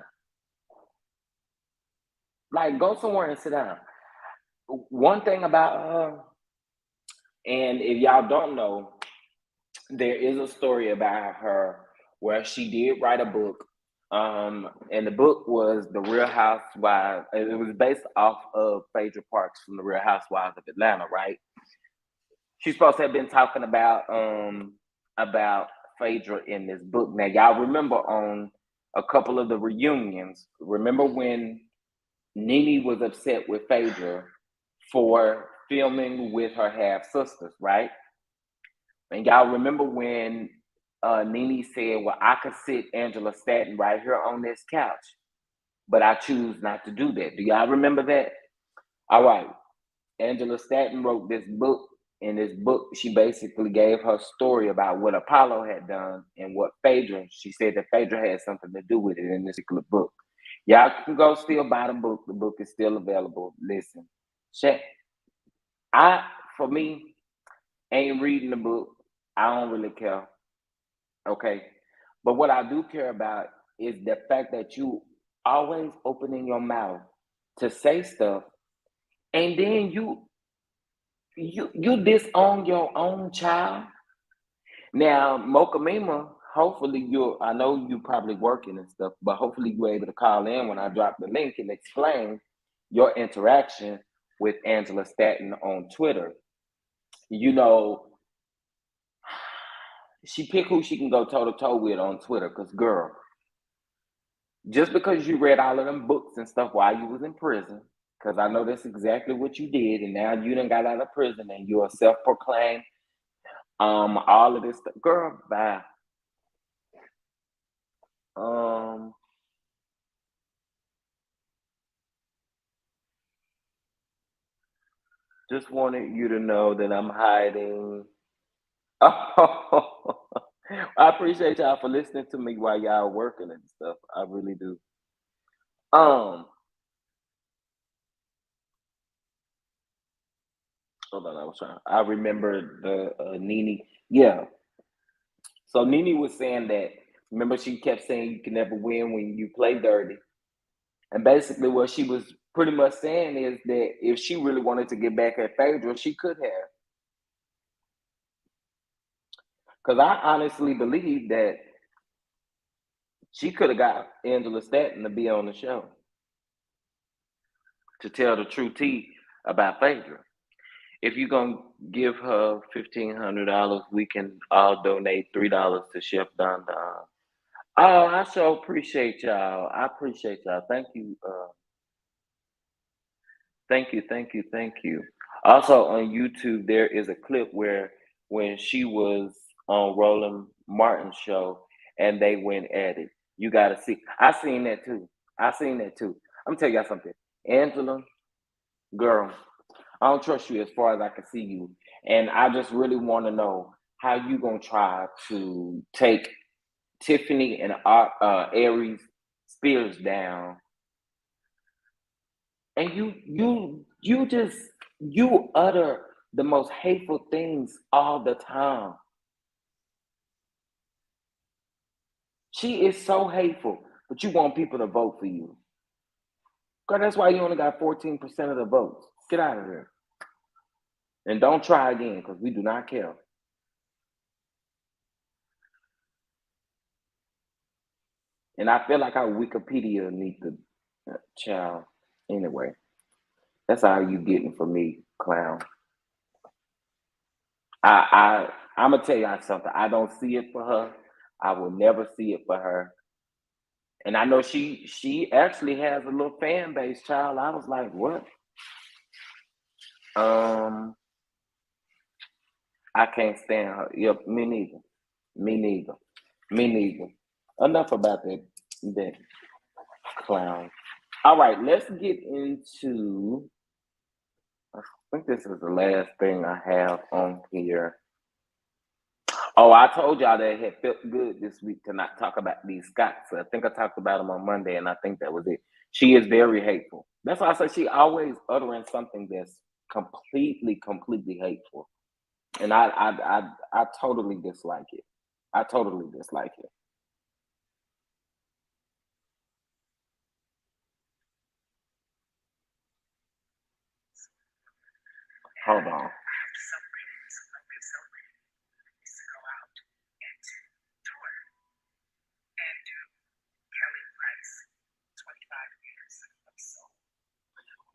Like, go somewhere and sit down. One thing about her, and if y'all don't know, there is a story about her where she did write a book. And the book was The Real Housewives. It was based off of Phaedra Parks from The Real Housewives of Atlanta, right? She's supposed to have been talking about Phaedra in this book. Now, y'all remember on a couple of the reunions, remember when Nene was upset with Phaedra for filming with her half sisters, right? And y'all remember when Nene said, well, I could sit Angela Statton right here on this couch, but I choose not to do that. Do y'all remember that? All right. Angela Statton wrote this book. In this book, she basically gave her story about what Apollo had done and what Phaedra, she said that Phaedra had something to do with it in this particular book. Y'all can go still buy the book. The book is still available. Listen, for me, ain't reading the book. I don't really care. Okay. But what I do care about is the fact that you always opening your mouth to say stuff, and then you disown your own child. Now, Mokamima, hopefully I know you probably working and stuff, but hopefully you're able to call in when I drop the link and explain your interaction with Angela Statton on Twitter. She pick who she can go toe-to-toe with on Twitter, because, girl, just because you read all of them books and stuff while you was in prison, because I know that's exactly what you did, and now you done got out of prison and you're a self-proclaimed all of this stuff. Girl, bye. Um, just wanted you to know that I'm hiding. Oh, I appreciate y'all for listening to me while y'all working and stuff. I really do. Um, hold on, I was trying. I remember the Nene. Yeah. So Nene was saying that. Remember, she kept saying you can never win when you play dirty. And basically, what she was pretty much saying is that if she really wanted to get back at Phaedra, she could have. Because I honestly believe that she could have got Angela Stanton to be on the show to tell the true tea about Phaedra. If you're gonna give her $1,500, we can all donate $3 to Chef Don Don. Oh, I so appreciate y'all. I appreciate y'all. Thank you. Thank you. Thank you. Thank you. Also on YouTube, there is a clip where when she was on Roland Martin's show and they went at it. You gotta see. I seen that too. I seen that too. I'm gonna tell y'all something. Angela, girl, I don't trust you as far as I can see you. And I just really want to know how you gonna try to take Tiffany and Aries Spears down, and you just you utter the most hateful things all the time. She is so hateful, but you want people to vote for you. Girl, that's why you only got 14% of the votes. Get out of here. And don't try again because we do not care. And I feel like our Wikipedia needs to child. Anyway, that's how you getting for me, clown. I'm gonna tell y'all something. I don't see it for her. I will never see it for her. And I know she actually has a little fan base, child. I was like, what? Um, I can't stand her. Yep, me neither. Me neither. Me neither. Enough about that clown. All right, let's get into. I think this is the last thing I have on here. Oh, I told y'all that it had felt good this week to not talk about these Scots. I think I talked about them on Monday, and I think that was it. She is very hateful. That's why I say she always uttering something that's completely hateful, and I totally dislike it. I totally dislike it. Hold on.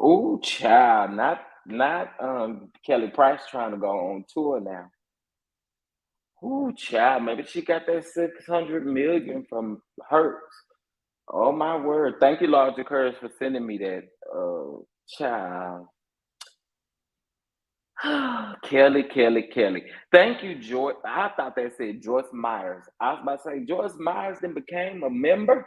Ooh, child, not Kelly Price trying to go on tour now. Ooh, child, maybe she got that 600 million from Hertz. Oh my word! Thank you, Lord Courage, for sending me that. Child, Kelly. Thank you, Joyce. I thought they said Joyce Myers. I was about to say Joyce Myers then became a member.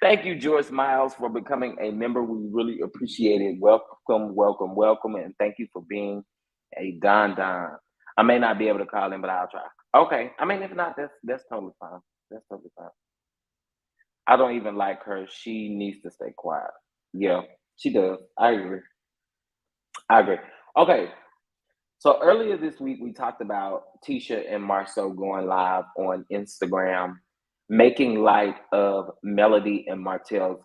Thank you, Joyce Miles, for becoming a member. We really appreciate it. Welcome, and thank you for being a Don Don. I may not be able to call in, but I'll try. Okay. I mean, if not, that's totally fine. That's totally fine. I don't even like her. She needs to stay quiet. Yeah, she does. I agree. I agree. Okay. So earlier this week, we talked about Tisha and Marceau going live on Instagram, making light of Melody and Martell's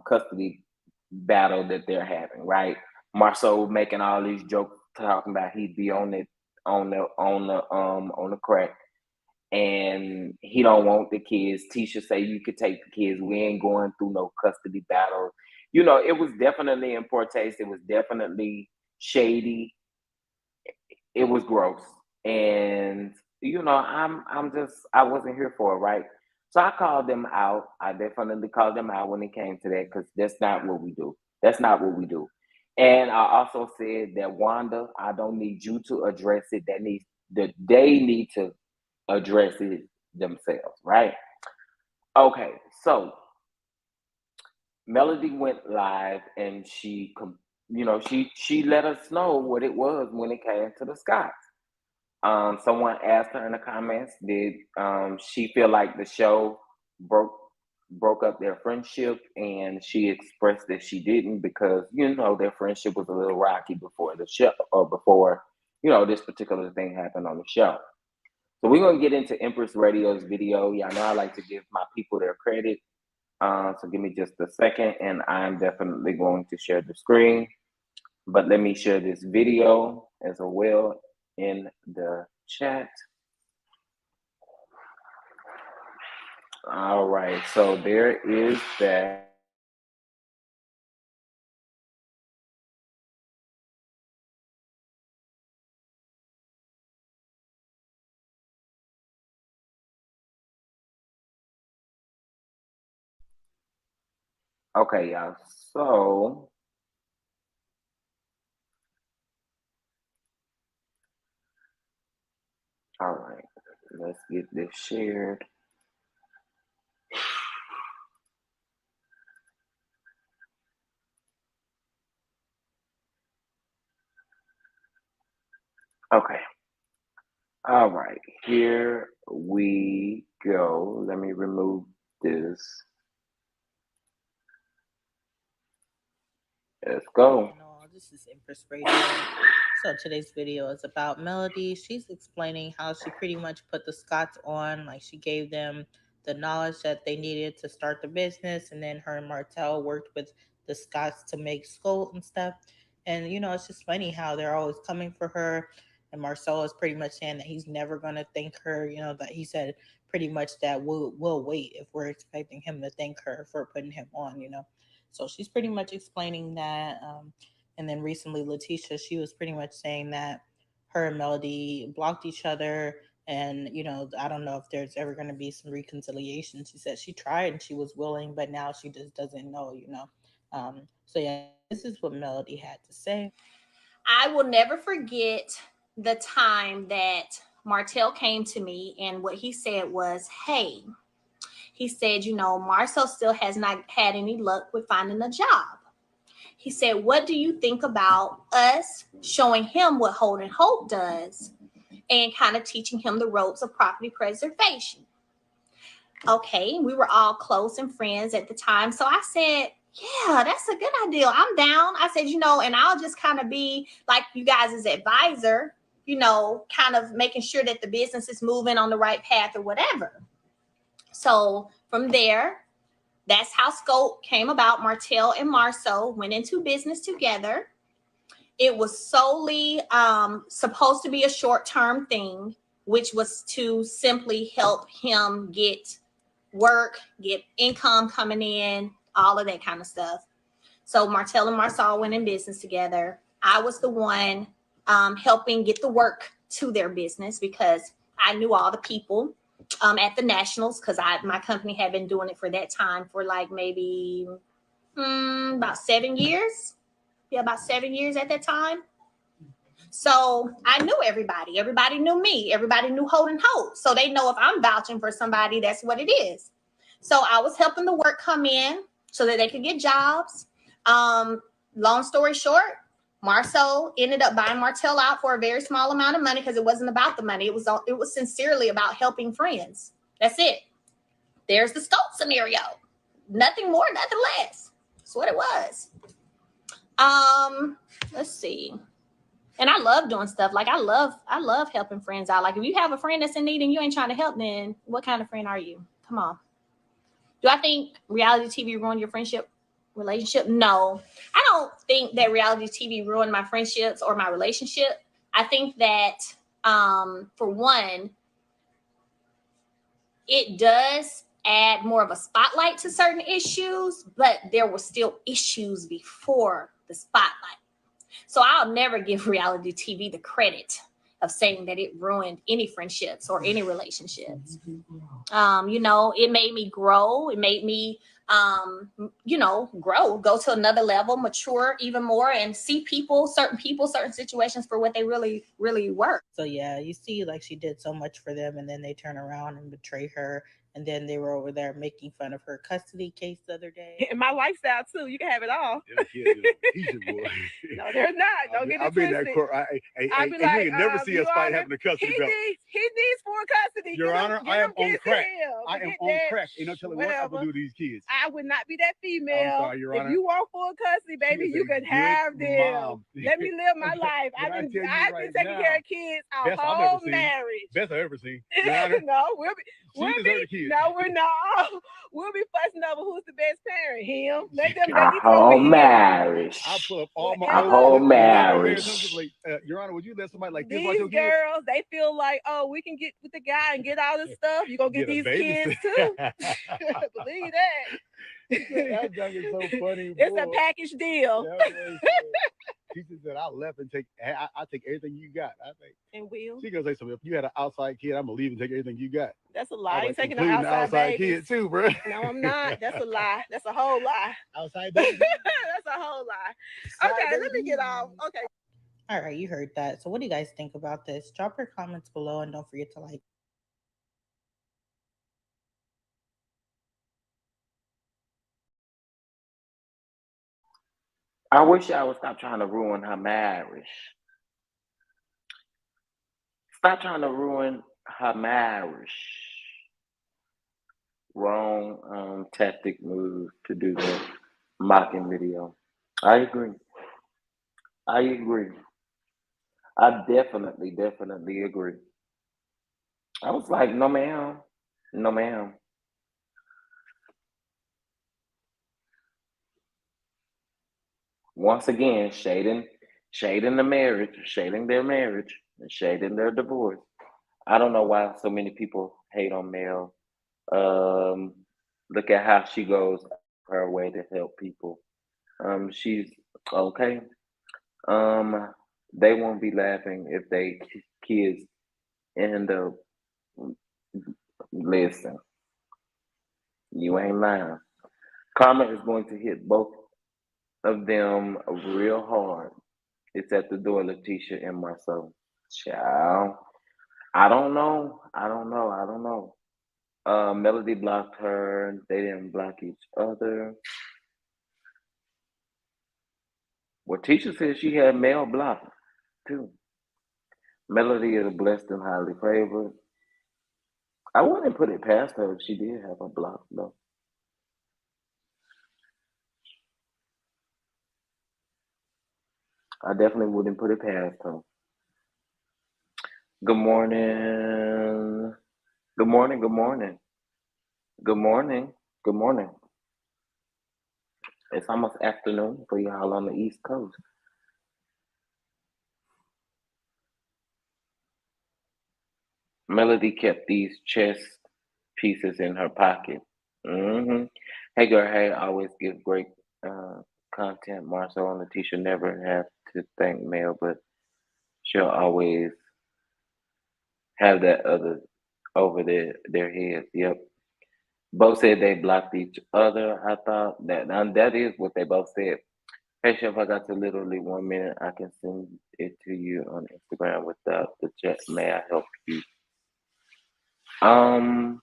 custody battle that they're having. Right, Marceau making all these jokes, talking about he'd be on it on the crack, and he don't want the kids. Tisha say you could take the kids. We ain't going through no custody battle. You know, it was definitely in poor taste. It was definitely shady. It was gross, and I'm just I wasn't here for it, right? So I called them out. I definitely called them out when it came to that because that's not what we do. That's not what we do. And I also said that Wanda, I don't need you to address it. That they need to address it themselves, right? Okay, so Melody went live and she let us know what it was when it came to the Scots. Someone asked her in the comments, did she feel like the show broke broke up their friendship? And she expressed that she didn't, because their friendship was a little rocky before the show, or before this particular thing happened on the show. So we're gonna get into Empress Radio's video. Y'all know I like to give my people their credit. So give me just a second, and I'm definitely going to share the screen. But let me share this video as well in the chat. All right, so there is that. Okay, y'all. So, all right, let's get this shared. Okay. All right, here we go. Let me remove this. Let's go. And all. This is Empress Radio. So today's video is about Melody. She's explaining how she pretty much put the Scots on, like she gave them the knowledge that they needed to start the business, and then her and Martell worked with the Scots to make Skull and stuff. And it's just funny how they're always coming for her. And Marcel is pretty much saying that he's never gonna thank her. That he said pretty much that we'll wait if we're expecting him to thank her for putting him on. So she's pretty much explaining that. And then recently, Letitia, she was pretty much saying that her and Melody blocked each other. And, I don't know if there's ever going to be some reconciliation. She said she tried and she was willing, but now she just doesn't know. So, yeah, this is what Melody had to say. I will never forget the time that Martell came to me, and what he said was, hey, he said, Marcel still has not had any luck with finding a job. He said, what do you think about us showing him what Hold and Hope does and kind of teaching him the ropes of property preservation? Okay, we were all close and friends at the time. So I said, yeah, that's a good idea. I'm down. I said, and I'll just kind of be like you guys as advisor, kind of making sure that the business is moving on the right path or whatever. So from there, that's how Scope came about. Martell and Marceau went into business together. It was solely supposed to be a short-term thing, which was to simply help him get work, get income coming in, all of that kind of stuff. So Martell and Marceau went in business together. I was the one helping get the work to their business because I knew all the people at the Nationals, because my company had been doing it for that time for like maybe about 7 years. Yeah, about 7 years at that time. So I knew everybody. Everybody knew me. Everybody knew Hold and Hope. So they know if I'm vouching for somebody, that's what it is. So I was helping the work come in so that they could get jobs. Long story short, Marceau ended up buying Martell out for a very small amount of money because it wasn't about the money. It was sincerely about helping friends. That's it. There's the Scope scenario. Nothing more, nothing less. That's what it was. Let's see. And I love doing stuff. Like I love helping friends out. Like if you have a friend that's in need and you ain't trying to help, then what kind of friend are you? Come on. Do I think reality TV ruined your friendship relationship? No. I don't think that reality TV ruined my friendships or my relationship. I think that for one, it does add more of a spotlight to certain issues, but there were still issues before the spotlight. So I'll never give reality TV the credit of saying that it ruined any friendships or any relationships. It made me grow. It made me go to another level, mature even more, and see people, certain situations for what they really, really were. So yeah, you see, like she did so much for them, and then they turn around and betray her. And then they were over there making fun of her custody case the other day. And my lifestyle too. You can have it all. Them kids is a teacher boy. No, they're not. Don't get it I've been in that twisted. court. I'd be You like, can never see Your us fight Honor, having a custody belt. he needs full custody. Your Honor, I am on crack. I am on that. crack. Ain't no telling what I will do to these kids. I would not be that female. I'm sorry, Your Honor. If you want full custody, baby, She is you a can good have them. mom. Let me live my life. But I've been right taking now, care of kids our best I've whole ever seen. marriage. Best I've ever seen. Your Honor, No, she deserves the kids. no, we're not. We'll be fussing over who's the best parent. Him. Let them A make it whole him. marriage. I'll pull up all my A whole marriage. Your Honor, would you let somebody like this These watch your kids? girls, they feel like, oh, we can get with the guy and get all this stuff. You gonna get a these babysitter. kids too. Believe that. That junk is so funny. It's boy. a package deal. She just said, "I left and I take everything you got." I think. And will. She gonna say something. If you had an outside kid, I'm gonna leave and take everything you got. That's a lie. You're taking an an outside kid too, bro. No, I'm not. That's a lie. That's a whole lie. Outside baby. That's a whole lie. Okay, let me get off. Okay. All right, you heard that. So what do you guys think about this? Drop your comments below and don't forget to like. I wish I would stop trying to ruin her marriage. Stop trying to ruin her marriage. Wrong tactic move to do the mocking video. I agree. I agree. I definitely agree. I was like, no ma'am. No ma'am. Once again, shading the marriage, shading their marriage, and shading their divorce. I don't know why so many people hate on Mel. Um, Look at how she goes her way to help people. She's okay. Um, they won't be laughing if they kids end up. Listen, you ain't lying. Karma is going to hit both of them real hard. It's at the door, Letitia and Marcel. Child. I don't know. I don't know. Melody blocked her. They didn't block each other. Well, Tisha said she had Mel blocked too. Melody is blessed and highly favored. I wouldn't put it past her if she did have a block though. I definitely wouldn't put it past her. Good morning. Good morning. Good morning. Good morning. Good morning. It's almost afternoon for y'all on the East Coast. Melody kept these chess pieces in her pocket. Hey girl, hey, always give great uh, content. Marcel and Letitia never have to thank Mel, but she'll always have that other over their heads. Yep. Both said they blocked each other. I thought that and that is what they both said. Hey Chef, I got to literally 1 minute. I can send it to you on Instagram without the chat. May I help you? Um,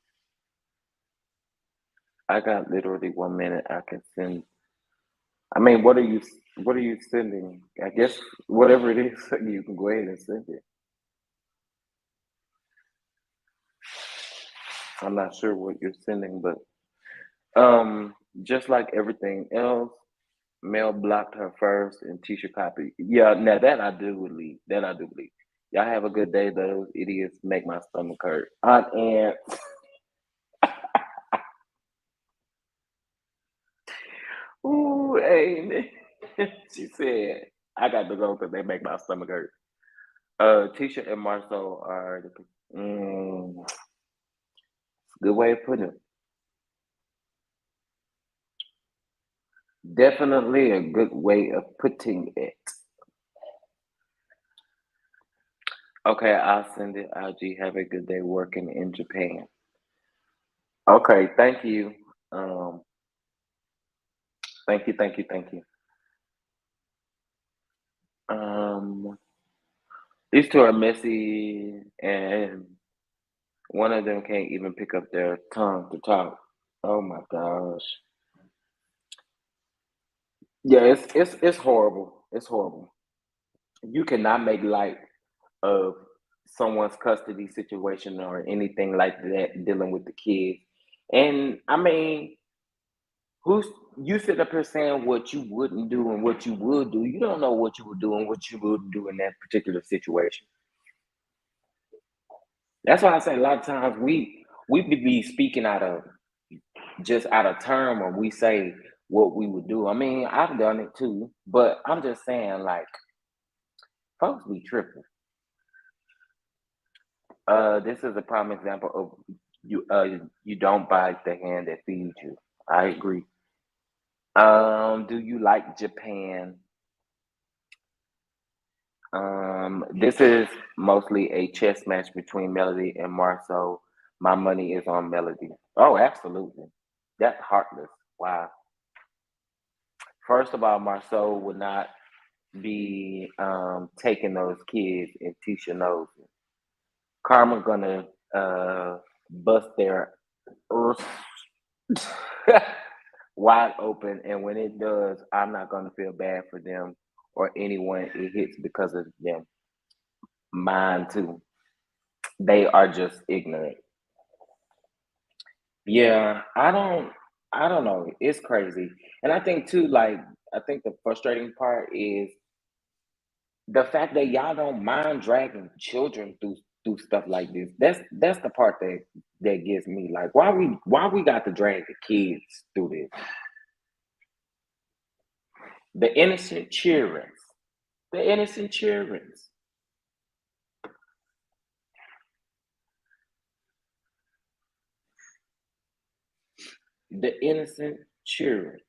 I got literally 1 minute. I can send. I mean, what are you sending? I guess whatever it is, you can go ahead and send it. I'm not sure what you're sending, but just like everything else, Mel blocked her first and Tisha copied. Yeah, now that I do believe. That I do believe. Y'all have a good day. Those idiots make my stomach hurt. Aunt Aunt. Ooh, hey. She said, I got to go because they make my stomach hurt. Tisha and Marcel are the good way of putting it. Definitely a good way of putting it. Okay, I'll send it. IG, have a good day working in Japan. Okay, thank you. Um, Thank you, thank you, thank you. Um, these two are messy, and one of them can't even pick up their tongue to talk. Oh my gosh. Yeah, it's horrible. It's horrible. You cannot make light of someone's custody situation or anything like that dealing with the kids. And I mean, who's you sit up here saying what you wouldn't do and what you would do. You don't know what you would do and what you wouldn't do in that particular situation. That's why I say a lot of times we be speaking out of just out of term when we say what we would do. I mean, I've done it too, but I'm just saying like folks be tripping. This is a prime example of you don't bite the hand that feeds you. I agree. Do you like Japan? This is mostly a chess match between Melody and Marceau. My money is on Melody. Oh, absolutely. That's heartless. Wow. First of all, Marceau would not be taking those kids and Tisha knows it. Karma gonna bust their earth wide open, and when it does, I'm not gonna feel bad for them or anyone it hits because of them. Mine too. They are just ignorant. Yeah, I don't know. It's crazy. And I think too, like I think the frustrating part is the fact that y'all don't mind dragging children through stuff like this. That's the part that gets me. Like why we got to drag the kids through this? The innocent children. The innocent children. The innocent children.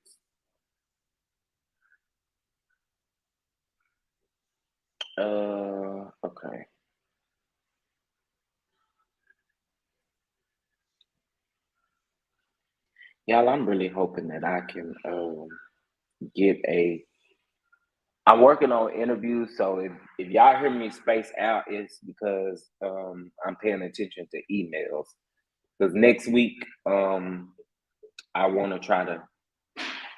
Okay. Y'all, I'm really hoping that I can get a I'm working on interviews, so if y'all hear me space out, it's because I'm paying attention to emails. Because next week, I want to try to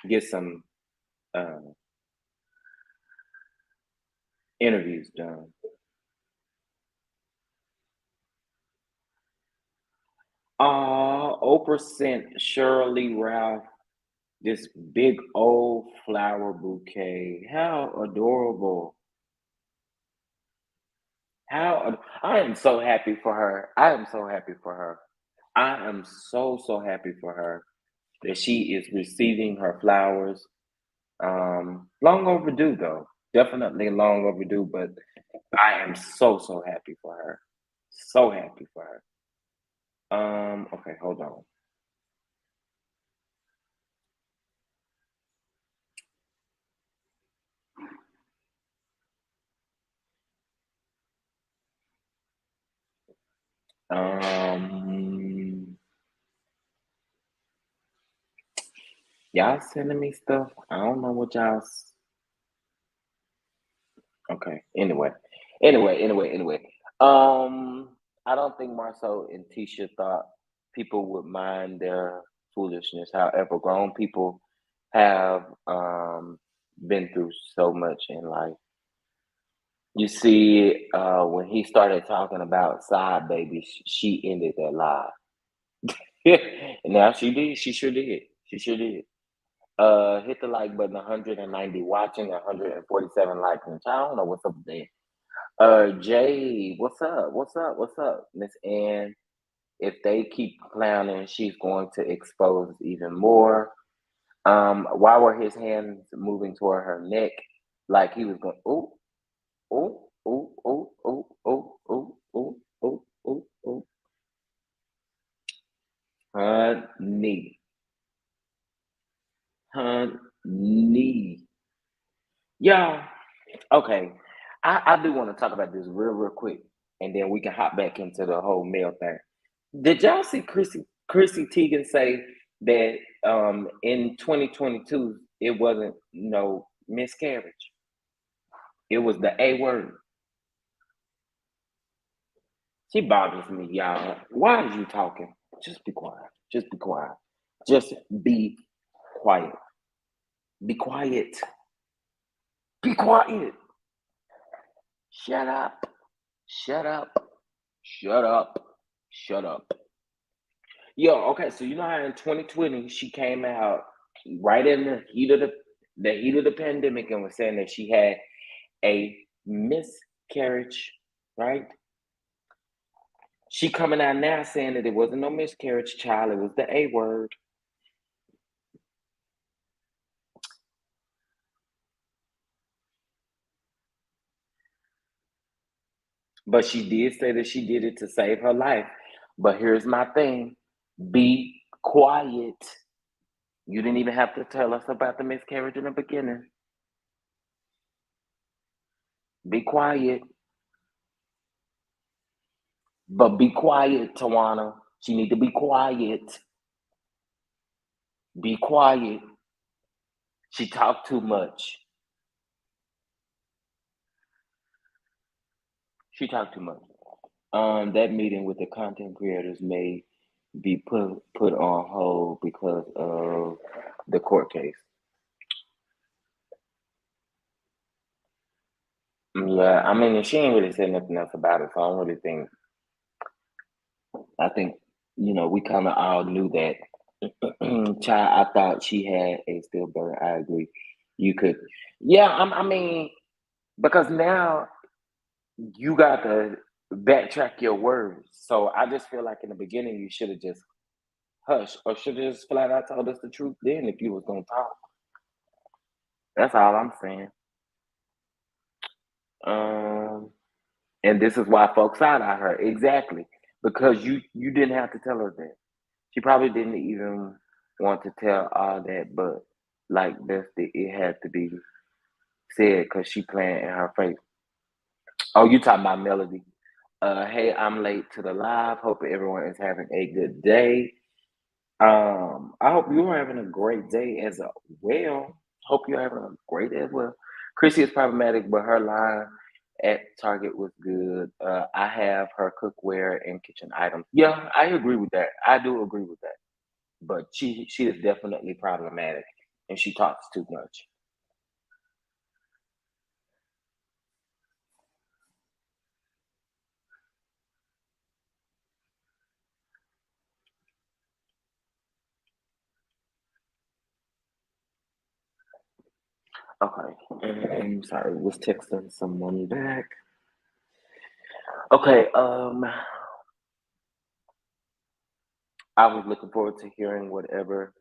get some uh, interviews done. 0% Shirley Ralph, this big old flower bouquet. How adorable! I am so happy for her. I am so happy for her. I am so happy for her that she is receiving her flowers. Long overdue though. Definitely long overdue, but I am so happy for her. So happy for her. Okay, hold on. Um, y'all sending me stuff. I don't know what okay. Anyway. I don't think Marcel and Tisha thought people would mind their foolishness. However, grown people have been through so much in life. You see, when he started talking about side babies, she ended that live. And now she did. She sure did. She sure did. Hit the like button, 190 watching, 147 likes. And I don't know what's up there. Jay, what's up? What's up? What's up? Miss Ann, if they keep clowning, she's going to expose even more. Why were his hands moving toward her neck? Like he was going, ooh, ooh, ooh, ooh, ooh, ooh, ooh, ooh, ooh, ooh, ooh. Honey, honey. Yeah, okay. I do want to talk about this real quick, and then we can hop back into the whole male thing. Did y'all see Chrissy Teigen say that in 2022 it wasn't no miscarriage. It was the A word. She bothers me, y'all. Why are you talking? Just be quiet. Just be quiet. Just be quiet. Be quiet. Be quiet. Shut up. Shut up. Shut up. Shut up. Yo, okay, so you know how in 2020 she came out right in the heat of the pandemic and was saying that she had a miscarriage, right? She coming out now saying that it wasn't no miscarriage, child. It was the A word. But she did say that she did it to save her life. But here's my thing: be quiet. You didn't even have to tell us about the miscarriage in the beginning. Be quiet. But be quiet, Tawana. She need to be quiet. Be quiet. She talked too much. She talked too much. That meeting with the content creators may be put on hold because of the court case. Yeah, I mean, she ain't really said nothing else about it, so I don't really think. I think we kind of all knew that. Child, I thought she had a stillbirth. I agree. You could, yeah. I mean, because now you got to backtrack your words. So I just feel like in the beginning you should have just hushed, or should have just flat out told us the truth then if you was gonna talk. That's all I'm saying. Um, and this is why folks out on her exactly because you didn't have to tell her that. She probably didn't even want to tell all that, but like it had to be said because she playing in her face. Oh, you talking about Melody? Hey, I'm late to the live. Hope everyone is having a good day. I hope you're having a great day as well. Hope you're having a great day as well. Chrissy is problematic, but her line at Target was good. I have her cookware and kitchen items. Yeah, I agree with that. I do agree with that. But she is definitely problematic, and she talks too much. Okay, I'm sorry, was texting someone back. Okay, I was looking forward to hearing whatever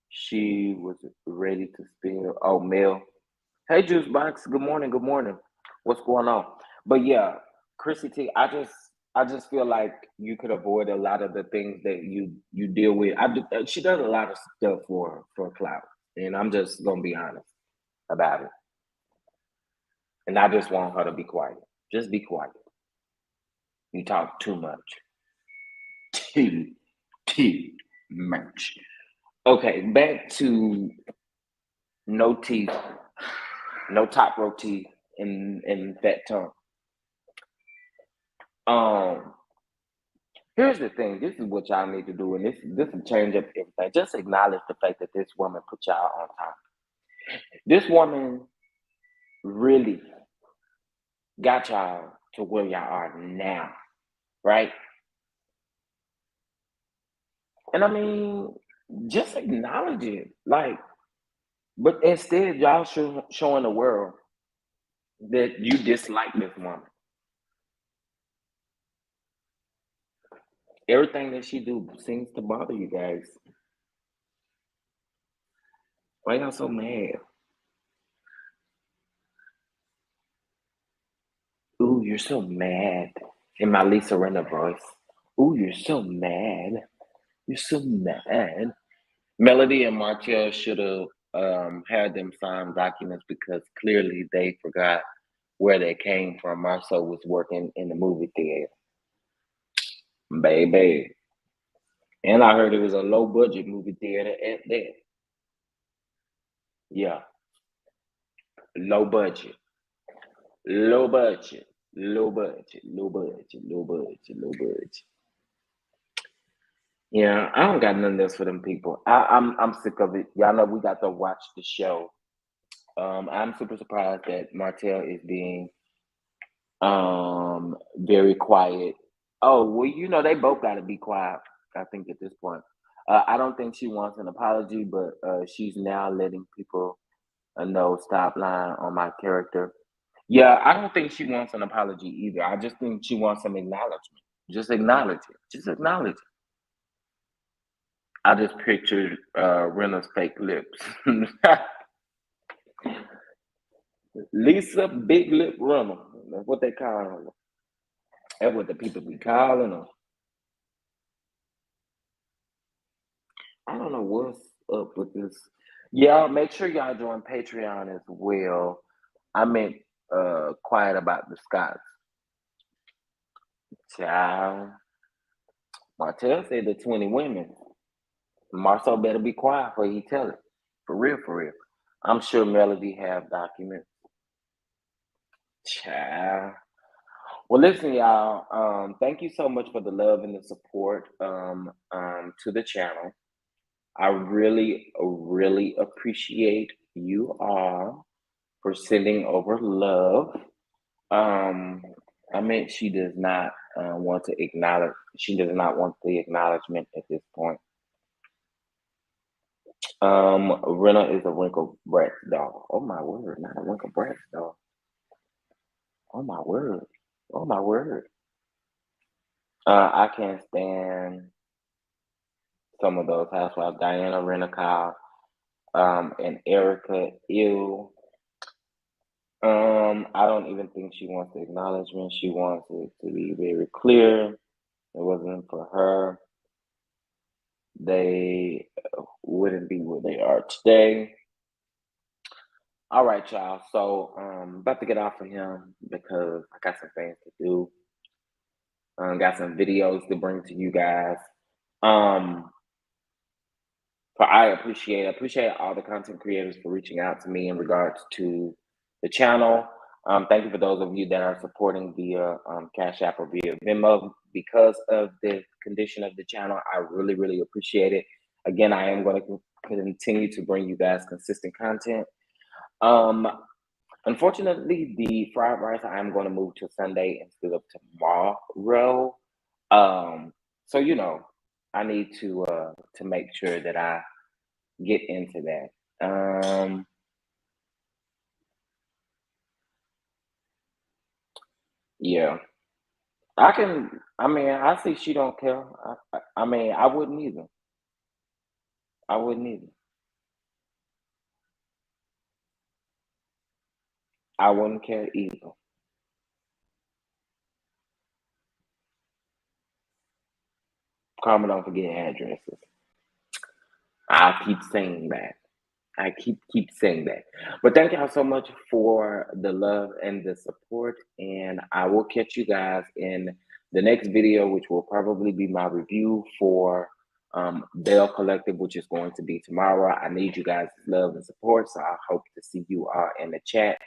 she was ready to spill. Oh, Mel. Hey, Juice Box. Good morning. Good morning. What's going on? But yeah, Chrissy T. I just feel like you could avoid a lot of the things that you deal with. She does a lot of stuff for clout, and I'm just gonna be honest about it. And I just want her to be quiet. Just be quiet. You talk too much. Too much. Okay, back to no teeth, no top row teeth in fat tongue. Um, Here's the thing. This is what y'all need to do, and this will change up everything. Just acknowledge the fact that this woman put y'all on top. This woman really got y'all to where y'all are now, right? And I mean, just acknowledge it. Like, but instead, y'all showing the world that you dislike this woman. Everything that she do seems to bother you guys. Why y'all so mad? Ooh, you're so mad. In my Lisa Rinna voice. Ooh, you're so mad. You're so mad. Melody and Martell should have had them sign documents because clearly they forgot where they came from. Marcel was working in the movie theater. Baby. And I heard it was a low budget movie theater at that. Yeah, low budget, low budget, low budget, low budget, low budget, low budget. Yeah, I don't got nothing else for them people. I'm sick of it. Y'all know we got to watch the show. I'm super surprised that Martell is being very quiet. Oh, well, they both got to be quiet. I think at this point, I don't think she wants an apology, but she's now letting people know stop lying on my character. Yeah, I don't think she wants an apology either. I just think she wants some acknowledgement. Just acknowledge it. Just acknowledge it. I just pictured Rena's fake lips. Lisa Big Lip Rena. That's what they call her. That's what the people be calling her. I don't know what's up with this. Yeah, make sure y'all join Patreon as well. I meant quiet about the Scots. Child. Martell said the 20 women. Marcel better be quiet before he tell it. For real, for real. I'm sure Melody have documents. Child. Well, listen, y'all. Thank you so much for the love and the support to the channel. I really, really appreciate you all for sending over love. I meant she does not want to acknowledge. She does not want the acknowledgement at this point. Rena is a wrinkled breast doll. Oh my word, not a wrinkled breast doll. Oh my word. Oh my word. I can't stand some of those housewives. Diana Rena, and Erica. Ew. I don't even think she wants the acknowledgement. She wants it to be very clear. It wasn't for her. They wouldn't be where they are today. All right, y'all. So about to get off of him because I got some things to do. Got some videos to bring to you guys. But I appreciate all the content creators for reaching out to me in regards to the channel. Thank you for those of you that are supporting via Cash App or via Venmo. Because of the condition of the channel, I really, really appreciate it. Again, I am going to continue to bring you guys consistent content. Unfortunately, the fried rice I am going to move to Sunday instead of tomorrow. So I need to make sure that I get into that. Yeah, I see she don't care. I wouldn't either. I wouldn't either. I wouldn't care either. Karma don't forget addresses. I keep saying that. I keep saying that. But thank y'all so much for the love and the support. And I will catch you guys in the next video, which will probably be my review for Bell Collective, which is going to be tomorrow. I need you guys' love and support. So I hope to see you all in the chat.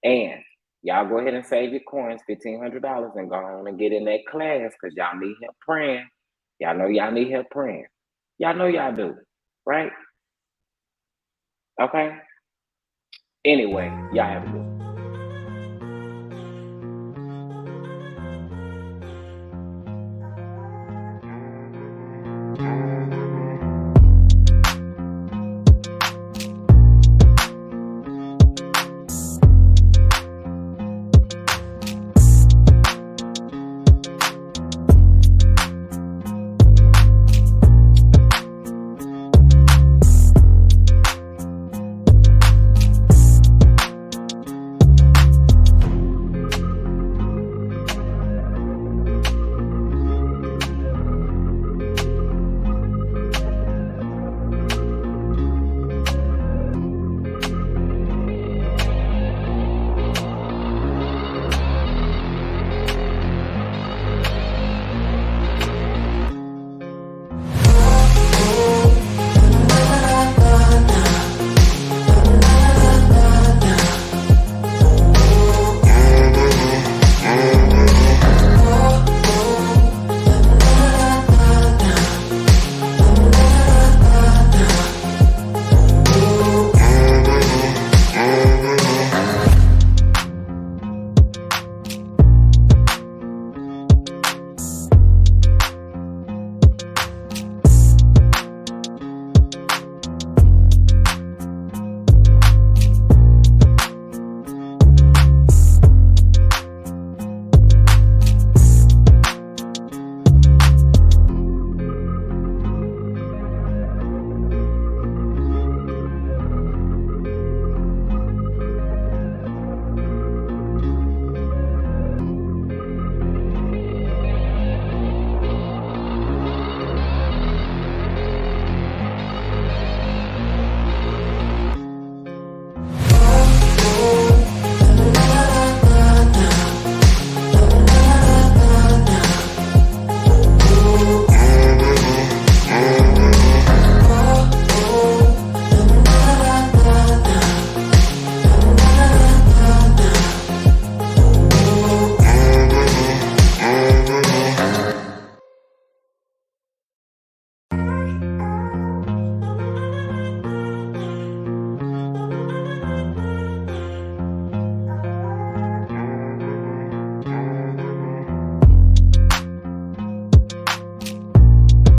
And y'all go ahead and save your coins, $1,500, and go on and get in that class because y'all need help praying. Y'all know y'all need help praying. Y'all know y'all do, right? Okay? Anyway, y'all have a good one.